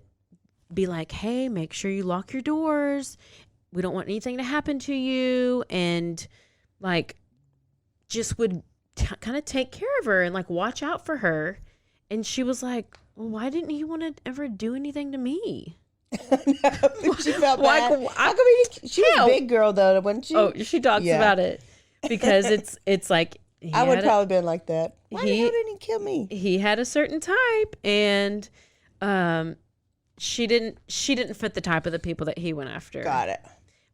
Speaker 2: be like, hey, make sure you lock your doors. We don't want anything to happen to you. And like, just would kind of take care of her and like watch out for her. And she was like, well, why didn't he want to ever do anything to me?
Speaker 1: She felt
Speaker 2: Like,
Speaker 1: bad. How come she was a big girl though, wasn't she?
Speaker 2: Oh, she talks about it because it's like
Speaker 1: I would probably been like that. Why the hell didn't he kill me?
Speaker 2: He had a certain type, and she didn't fit the type of the people that he went after.
Speaker 1: Got it.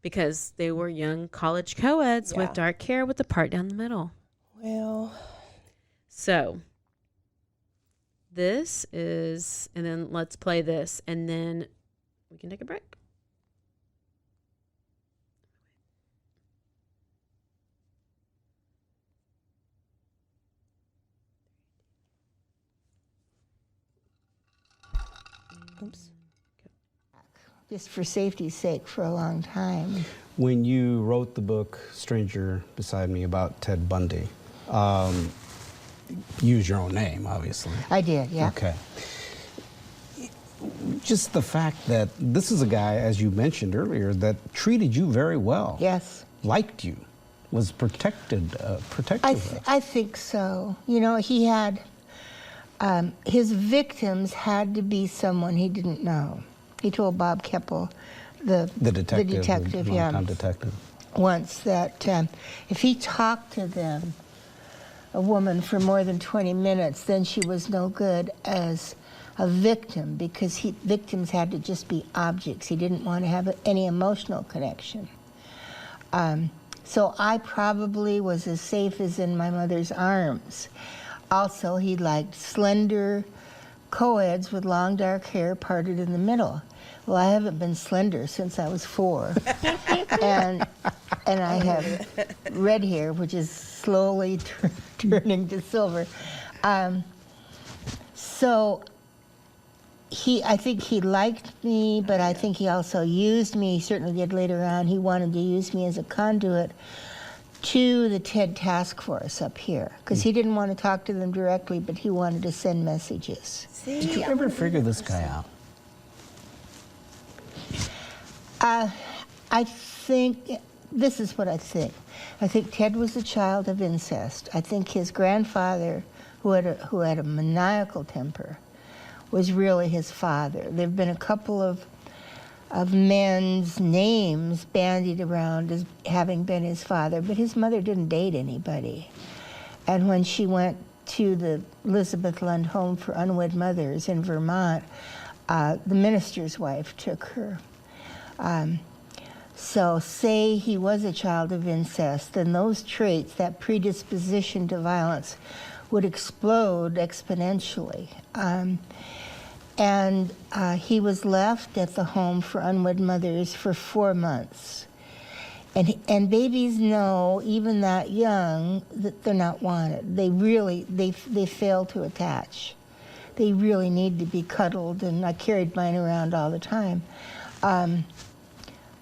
Speaker 2: Because they were young college co-eds with dark hair with the part down the middle.
Speaker 1: Well,
Speaker 2: so this is, and then let's play this, and then we can take a break.
Speaker 1: oops.
Speaker 5: Just for safety's sake for a long time.
Speaker 6: When you wrote the book Stranger Beside Me about Ted Bundy, use your own name, obviously.
Speaker 5: I did, yeah.
Speaker 6: Okay. Just the fact that this is a guy, as you mentioned earlier, that treated you very well.
Speaker 5: Yes.
Speaker 6: Liked you, was protective.
Speaker 5: I think so. You know, he had, his victims had to be someone he didn't know. He told Bob Keppel, the detective,
Speaker 6: longtime detective,
Speaker 5: once that if he talked to them, a woman, for more than 20 minutes, then she was no good as a victim, because victims had to just be objects. He didn't want to have any emotional connection. So I probably was as safe as in my mother's arms. Also, he liked slender co-eds with long dark hair parted in the middle. Well, I haven't been slender since I was 4. and I have red hair, which is slowly turning to silver. So I think he liked me, but I think he also used me. He certainly did later on. He wanted to use me as a conduit to the TED task force up here, because he didn't want to talk to them directly, but he wanted to send messages.
Speaker 6: Did you ever figure this guy out?
Speaker 5: I think, this is what I think. I think Ted was a child of incest. I think his grandfather, who had a maniacal temper, was really his father. There have been a couple of men's names bandied around as having been his father, but his mother didn't date anybody. And when she went to the Elizabeth Lund Home for Unwed Mothers in Vermont, the minister's wife took her. So say he was a child of incest, then those traits, that predisposition to violence, would explode exponentially. And he was left at the Home for Unwed Mothers for 4 months. And babies know, even that young, that they're not wanted. They fail to attach. They really need to be cuddled, and I carried mine around all the time.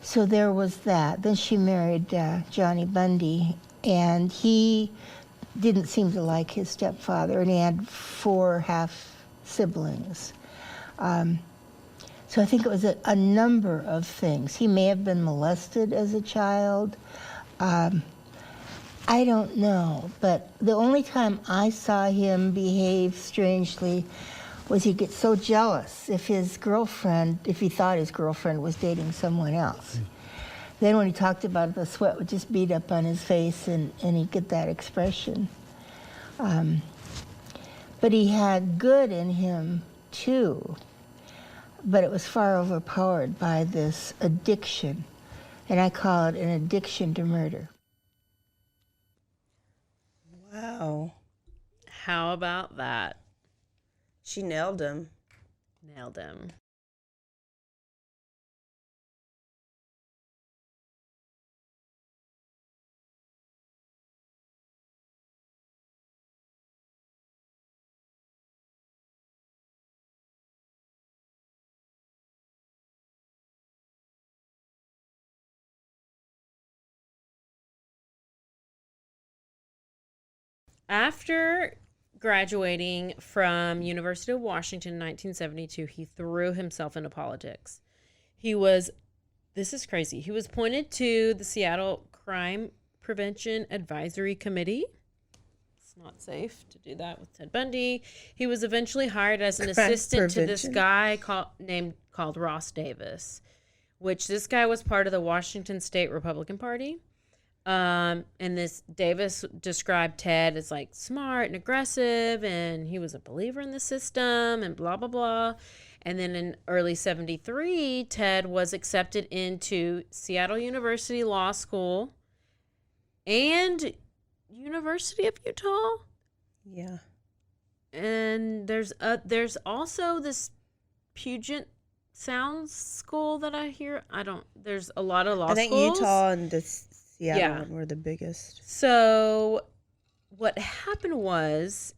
Speaker 5: So there was that. Then she married Johnny Bundy, and he didn't seem to like his stepfather, and he had 4 half siblings. So I think it was a number of things. He may have been molested as a child. I don't know, but the only time I saw him behave strangely was he'd get so jealous if he thought his girlfriend was dating someone else. Then when he talked about it, the sweat would just bead up on his face, and he'd get that expression. But he had good in him too, but it was far overpowered by this addiction, and I call it an addiction to murder.
Speaker 1: Wow.
Speaker 2: How about that?
Speaker 1: She nailed him.
Speaker 2: Nailed him. after graduating from University of Washington in 1972, he threw himself into politics. This is crazy. He was appointed to the Seattle Crime Prevention Advisory Committee. It's not safe to do that with Ted Bundy. He was eventually hired as an assistant to this guy called Ross Davis, which this guy was part of the Washington State Republican Party. And this Davis described Ted as like smart and aggressive, and he was a believer in the system and blah, blah, blah. And then in early 73, Ted was accepted into Seattle University Law School and University of Utah.
Speaker 1: Yeah.
Speaker 2: And there's also this Puget Sounds school that I hear. There's a lot of law schools.
Speaker 1: I think Utah and the Seattle one were the biggest.
Speaker 2: So what happened was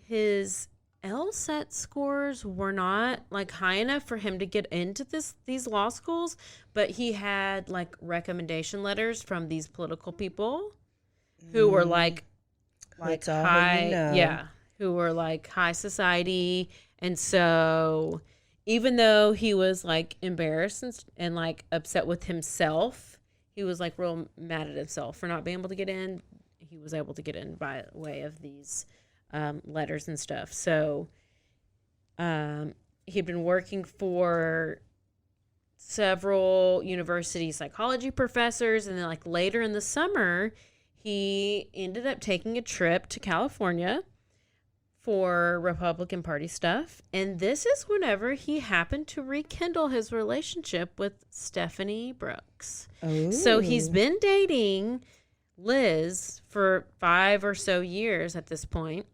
Speaker 2: his LSAT scores were not like high enough for him to get into these law schools, but he had like recommendation letters from these political people who were like high, who were like high society. And so even though he was like embarrassed and like upset with himself, he was like real mad at himself for not being able to get in. He was able to get in by way of these letters and stuff. So he'd been working for several university psychology professors, and then like later in the summer, he ended up taking a trip to California for Republican Party stuff. And this is whenever he happened to rekindle his relationship with Stephanie Brooks.
Speaker 1: Oh.
Speaker 2: So he's been dating Liz for 5 or so years at this point.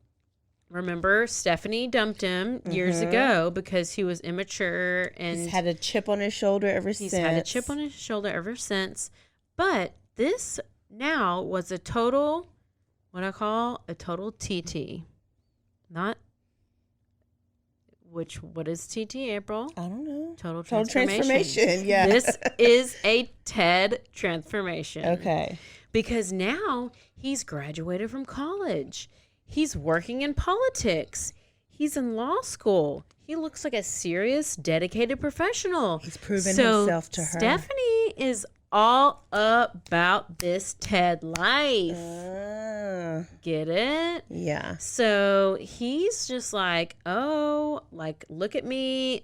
Speaker 2: Remember, Stephanie dumped him years ago because he was immature and
Speaker 1: he's had a chip on his shoulder ever since.
Speaker 2: He's had a chip on his shoulder ever since. But this now was a total, what I call a total TT. What is TT, April?
Speaker 1: I don't know.
Speaker 2: Total
Speaker 1: transformation. Yeah.
Speaker 2: This is a TED transformation.
Speaker 1: Okay.
Speaker 2: Because now he's graduated from college. He's working in politics. He's in law school. He looks like a serious, dedicated professional.
Speaker 1: He's proven himself to her.
Speaker 2: Stephanie is all about this TED life. Get it?
Speaker 1: Yeah.
Speaker 2: So he's just like, oh, like, look at me.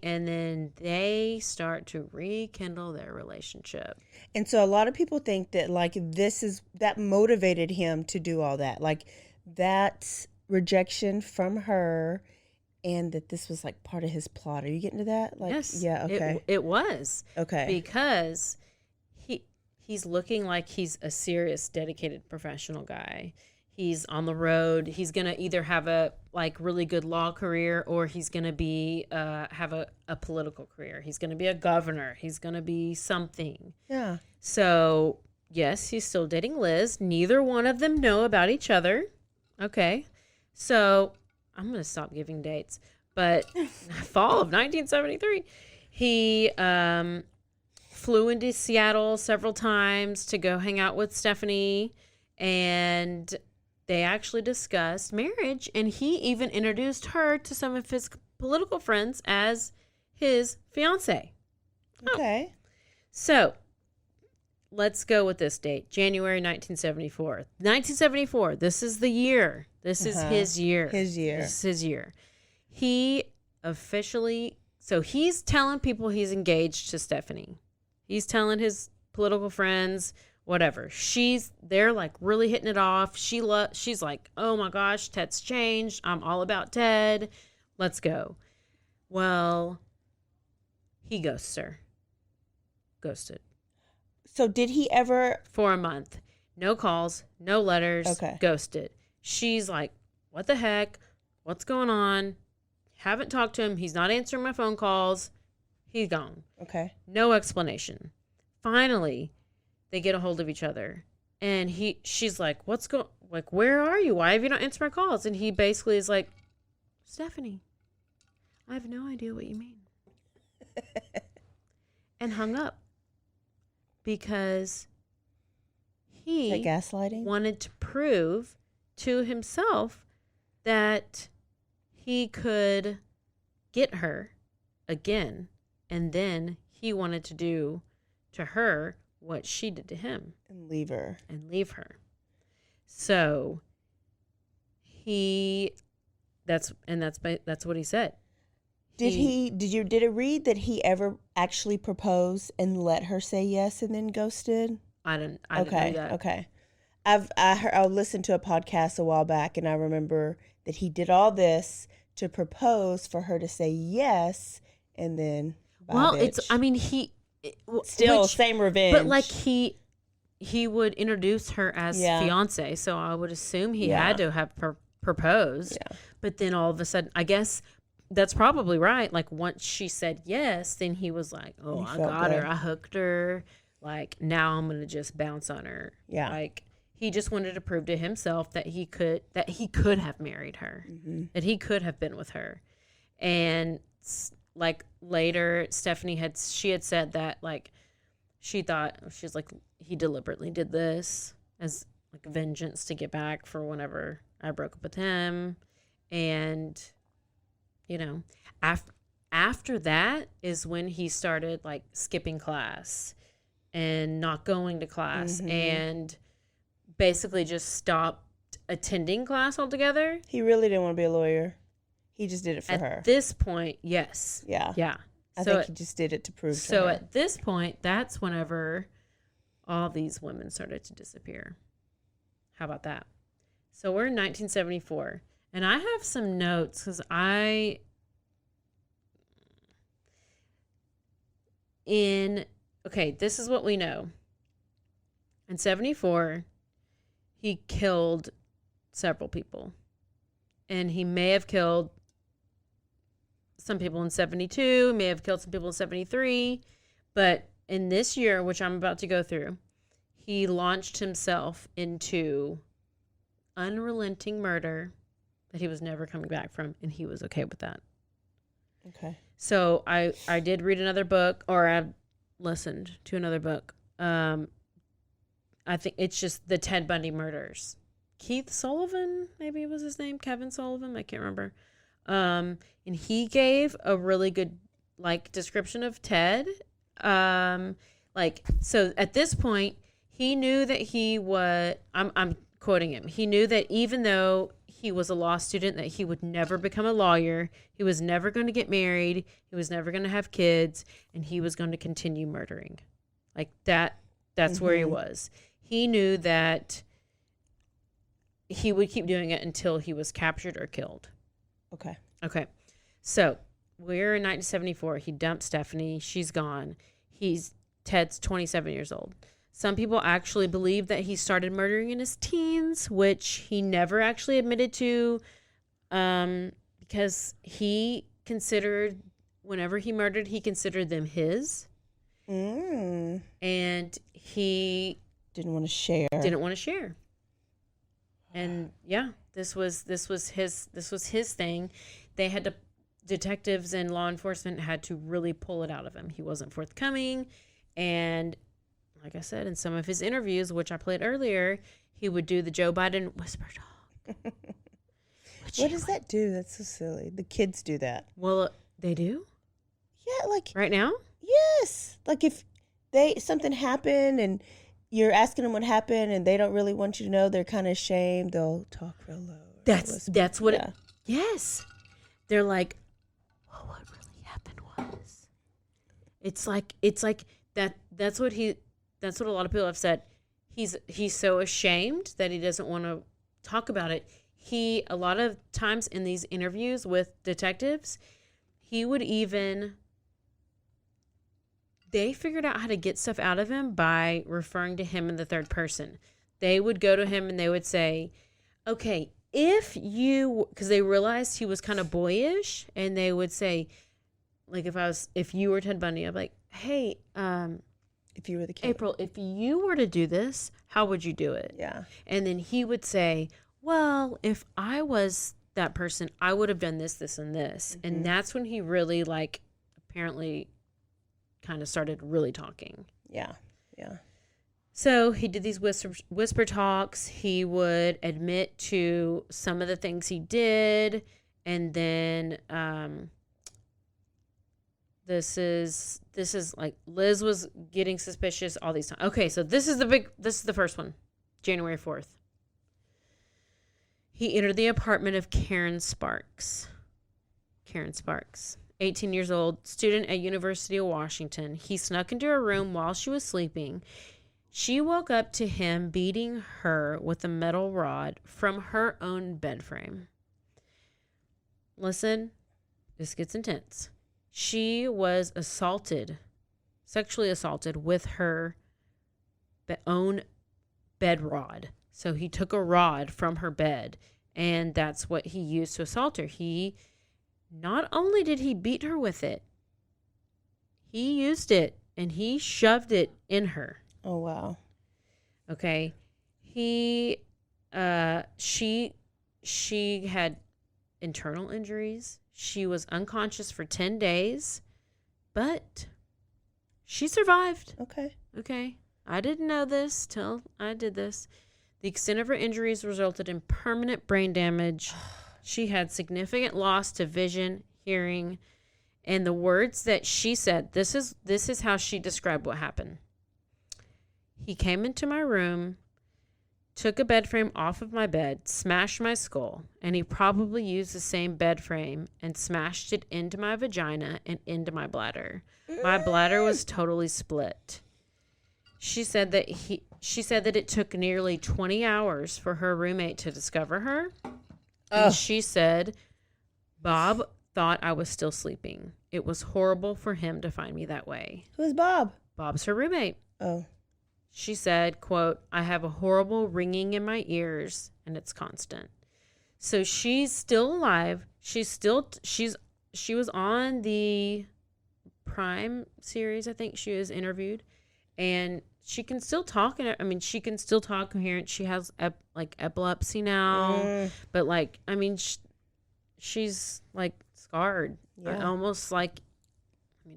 Speaker 2: And then they start to rekindle their relationship.
Speaker 1: And so a lot of people think that like that motivated him to do all that. Like that rejection from her, and that this was like part of his plot. Are you getting to that? Like,
Speaker 2: yes.
Speaker 1: Yeah. Okay.
Speaker 2: It was.
Speaker 1: Okay.
Speaker 2: Because he's looking like he's a serious, dedicated professional guy. He's on the road. He's gonna either have a like really good law career, or he's gonna be have a political career. He's gonna be a governor. He's gonna be something.
Speaker 1: Yeah.
Speaker 2: So yes, he's still dating Liz. Neither one of them know about each other. Okay. So I'm going to stop giving dates. But fall of 1973, he flew into Seattle several times to go hang out with Stephanie. And they actually discussed marriage. And he even introduced her to some of his political friends as his fiance.
Speaker 1: Okay.
Speaker 2: So let's go with this date, January 1974. 1974, this is the year. This is his year.
Speaker 1: His year.
Speaker 2: This is his year. He officially, so he's telling people he's engaged to Stephanie. He's telling his political friends, whatever. They're like really hitting it off. She's like, oh my gosh, Ted's changed. I'm all about Ted. Let's go. Well, he ghosts her. Ghosted.
Speaker 1: So did he ever?
Speaker 2: For a month. No calls, no letters, ghosted. She's like, what the heck? What's going on? Haven't talked to him. He's not answering my phone calls. He's gone.
Speaker 1: Okay.
Speaker 2: No explanation. Finally, they get a hold of each other. And she's like, where are you? Why have you not answered my calls? And he basically is like, Stephanie, I have no idea what you mean. And hung up. Because he
Speaker 1: gaslighting?
Speaker 2: wanted to prove to himself that he could get her again, and then he wanted to do to her what she did to him
Speaker 1: And leave her.
Speaker 2: So that's what he said.
Speaker 1: Did it read that he ever actually proposed and let her say yes and then ghosted?
Speaker 2: I didn't know that.
Speaker 1: Okay. I listened to a podcast a while back, and I remember that he did all this to propose for her to say yes, and then same revenge.
Speaker 2: But like he would introduce her as fiance, so I would assume he had to have proposed.
Speaker 1: Yeah.
Speaker 2: But then all of a sudden, I guess that's probably right. Like once she said yes, then he was like, "Oh, I got her. I hooked her. Like now I'm gonna just bounce on her."
Speaker 1: Yeah.
Speaker 2: Like he just wanted to prove to himself that he could have married her, that he could have been with her. And like later, Stephanie had said that like she's like he deliberately did this as like vengeance to get back for whenever I broke up with him. And you know, after that is when he started like skipping class and not going to class and basically just stopped attending class altogether.
Speaker 1: He really didn't want to be a lawyer. He just did it for her.
Speaker 2: At this point, yes.
Speaker 1: Yeah.
Speaker 2: Yeah.
Speaker 1: I think he just did it to prove to her.
Speaker 2: So at this point, that's whenever all these women started to disappear. How about that? So we're in 1974. And I have some notes because this is what we know. In 74, he killed several people. And he may have killed some people in 72, may have killed some people in 73. But in this year, which I'm about to go through, he launched himself into unrelenting murder that he was never coming back from, and he was okay with that.
Speaker 1: Okay.
Speaker 2: So I did read another book, or I listened to another book. I think it's just the Ted Bundy murders. Keith Sullivan, maybe it was his name, Kevin Sullivan, I can't remember. And he gave a really good like description of Ted. So at this point, he knew that he was. I'm quoting him. He knew that even though he was a law student, that he would never become a lawyer. He was never going to get married. He was never going to have kids, and he was going to continue murdering. Like that. That's where he was. He knew that he would keep doing it until he was captured or killed. Okay. So we're in 1974. He dumped Stephanie. She's gone. Ted's 27 years old. Some people actually believe that he started murdering in his teens, which he never actually admitted to, because he considered, whenever he murdered, he considered them his. And he
Speaker 1: didn't want to share.
Speaker 2: And yeah, this was his thing. Detectives and law enforcement had to really pull it out of him. He wasn't forthcoming. And like I said, in some of his interviews, which I played earlier, he would do the Joe Biden whisper talk.
Speaker 1: What does that do? That's so silly. The kids do that.
Speaker 2: Well, they do?
Speaker 1: Yeah, like
Speaker 2: right now?
Speaker 1: Yes. Like if something happened and you're asking them what happened and they don't really want you to know, they're kind of ashamed, they'll talk real low.
Speaker 2: That's what yes. They're like, well, what really happened was. It's like that's what a lot of people have said. He's so ashamed that he doesn't want to talk about it. A lot of times in these interviews with detectives, they figured out how to get stuff out of him by referring to him in the third person. They would go to him and they would say, okay, because they realized he was kind of boyish, and they would say, like, if you were Ted Bundy, I'd be like, hey,
Speaker 1: if you were the killer.
Speaker 2: April, if you were to do this, how would you do it?
Speaker 1: Yeah.
Speaker 2: And then he would say, well, if I was that person, I would have done this, this, and this. And that's when he really, like, apparently kind of started really talking.
Speaker 1: Yeah. Yeah.
Speaker 2: So he did these whisper talks. He would admit to some of the things he did. And then this is like Liz was getting suspicious all these times. Okay, so this is the first one. January 4th. He entered the apartment of Karen Sparks. 18 years old, student at University of Washington. He snuck into her room while she was sleeping. She woke up to him beating her with a metal rod from her own bed frame. Listen, this gets intense. She was sexually assaulted with her own bed rod. So he took a rod from her bed, and that's what he used to assault her. Not only did he beat her with it, he used it and he shoved it in her.
Speaker 1: Oh, wow.
Speaker 2: Okay. She had internal injuries. She was unconscious for 10 days, but she survived. Okay. I didn't know this till I did this. The extent of her injuries resulted in permanent brain damage. She had significant loss to vision, hearing, and the words that she said, this is how she described what happened. He came into my room, took a bed frame off of my bed, smashed my skull, and he probably used the same bed frame and smashed it into my vagina and into my bladder. My bladder was totally split. She said that it took nearly 20 hours for her roommate to discover her. And she said, Bob thought I was still sleeping. It was horrible for him to find me that way.
Speaker 1: Who's Bob?
Speaker 2: Bob's her roommate.
Speaker 1: Oh.
Speaker 2: She said, quote, I have a horrible ringing in my ears and it's constant. So she's still alive. She was on the Prime series. I think she was interviewed, and she can still talk. She can still talk coherent. She has epilepsy now, but she's like scarred.
Speaker 1: Yeah.
Speaker 2: Almost like,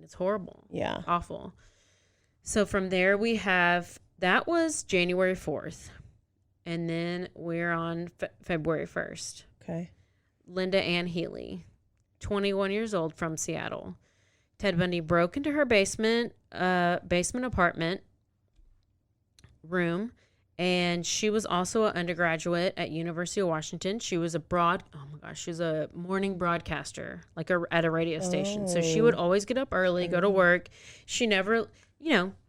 Speaker 2: it's horrible.
Speaker 1: Yeah.
Speaker 2: Awful. So from there that was January 4th. And then we're on February 1st.
Speaker 1: Okay.
Speaker 2: Linda Ann Healy, 21 years old, from Seattle. Ted Bundy broke into her basement apartment room, and she was also an undergraduate at University of Washington. She was she was a morning broadcaster, at a radio station. So she would always get up early, go to work. She never,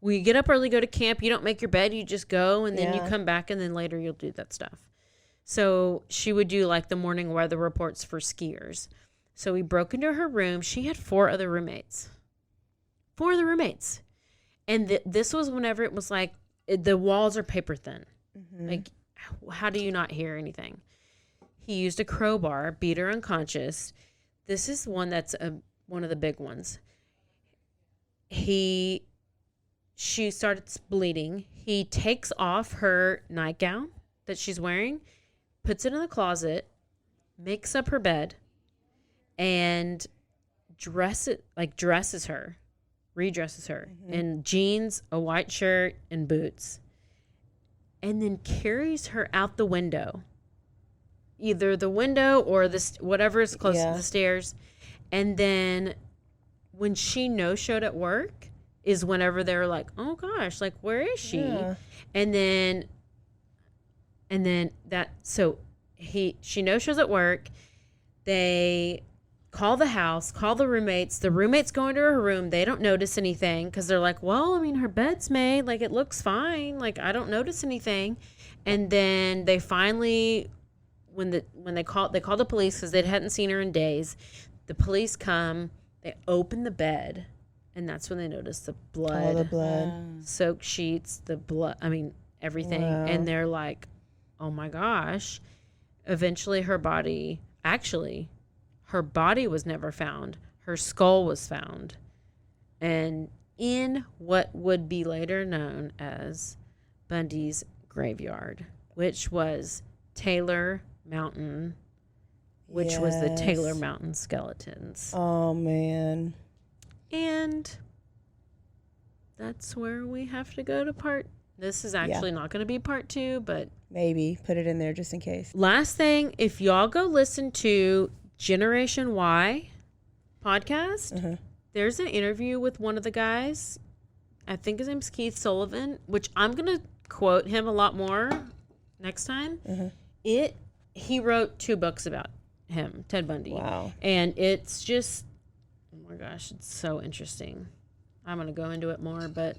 Speaker 2: we get up early, go to camp. You don't make your bed, you just go, and then you come back, and then later you'll do that stuff. So she would do the morning weather reports for skiers. So we broke into her room. She had 4 other roommates. And this was whenever it was the walls are paper thin. Mm-hmm. How do you not hear anything? He used a crowbar, beat her unconscious. This is one that's one of the big ones. She started bleeding. He takes off her nightgown that she's wearing, puts it in the closet, makes up her bed, and redresses her in jeans, a white shirt, and boots, and then carries her out the window, either the window or whatever is close to the stairs. And then when she no-showed at work is whenever they're like, oh gosh, where is she? Yeah. And then she no-shows at work. They call the house, call the roommates. The roommates go into her room. They don't notice anything because they're like, well, her bed's made. It looks fine. I don't notice anything. And then they finally, when they called the police because they hadn't seen her in days. The police come. They open the bed, and that's when they notice the blood.
Speaker 1: All the blood.
Speaker 2: Soaked sheets, the blood. Everything.
Speaker 1: Wow.
Speaker 2: And they're like, oh my gosh. Eventually her body was never found. Her skull was found. And in what would be later known as Bundy's graveyard, which was Taylor Mountain, which was the Taylor Mountain skeletons.
Speaker 1: Oh, man.
Speaker 2: And that's where we have to go to part This is actually not going to be part 2, but
Speaker 1: Maybe put it in there just in case.
Speaker 2: last thing, if y'all go listen to Generation Y podcast, there's an interview with one of the guys. I think his name's Keith Sullivan, which I'm going to quote him a lot more next time. He wrote 2 books about him, Ted Bundy.
Speaker 1: Wow.
Speaker 2: And it's just, oh my gosh, it's so interesting. I'm going to go into it more, but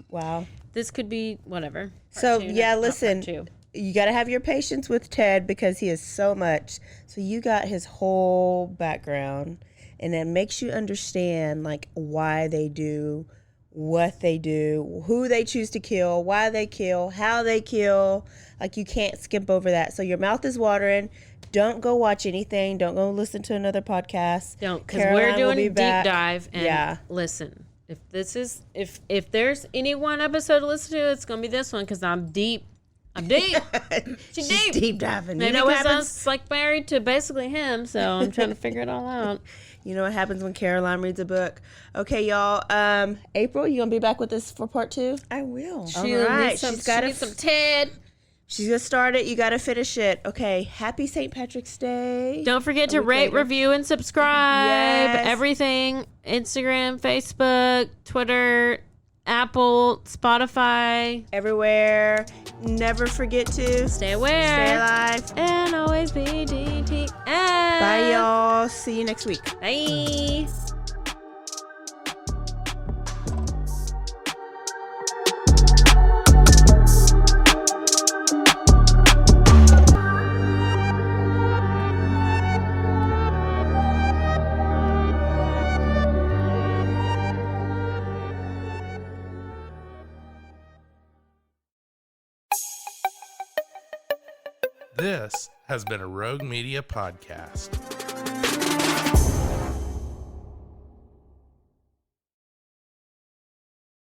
Speaker 1: Wow.
Speaker 2: this could be whatever.
Speaker 1: So,
Speaker 2: Part 2,
Speaker 1: yeah,
Speaker 2: not part
Speaker 1: listen,
Speaker 2: 2.
Speaker 1: you got to have your patience with Ted because he is so much. So you got his whole background, and it makes you understand, like, why they do what they do, who they choose to kill, why they kill, how they kill. Like, you can't skip over that. So your mouth is watering. Don't go watch anything. Don't go listen to another podcast.
Speaker 2: Don't, because
Speaker 1: Caroline
Speaker 2: we're
Speaker 1: will
Speaker 2: doing
Speaker 1: be
Speaker 2: a deep
Speaker 1: back.
Speaker 2: dive. And
Speaker 1: Yeah.
Speaker 2: listen, if there's any one episode to listen to, it's gonna be this one because I'm deep. I'm deep. She's deep.
Speaker 1: Deep diving.
Speaker 2: Maybe
Speaker 1: You know what
Speaker 2: because I
Speaker 1: happens?
Speaker 2: was like married to basically him, so I'm trying to figure it all out.
Speaker 1: You know what happens when Caroline reads a book. Okay, y'all. April, you gonna be back with us for part 2?
Speaker 3: I will.
Speaker 1: All
Speaker 2: She
Speaker 1: right,
Speaker 2: needs some,
Speaker 1: she's gotta
Speaker 2: she needs some Ted.
Speaker 1: She's gonna start it. You gotta finish it. Okay. Happy St. Patrick's Day.
Speaker 2: Don't forget to
Speaker 1: week
Speaker 2: rate,
Speaker 1: later.
Speaker 2: review, and subscribe.
Speaker 1: Yes.
Speaker 2: Everything. Instagram, Facebook, Twitter, Apple, Spotify.
Speaker 1: Everywhere. Never forget to
Speaker 2: Stay aware.
Speaker 1: stay alive.
Speaker 2: And always be DTF.
Speaker 1: Bye, y'all. See you next week.
Speaker 2: Bye.
Speaker 7: This has been a Rogue Media podcast.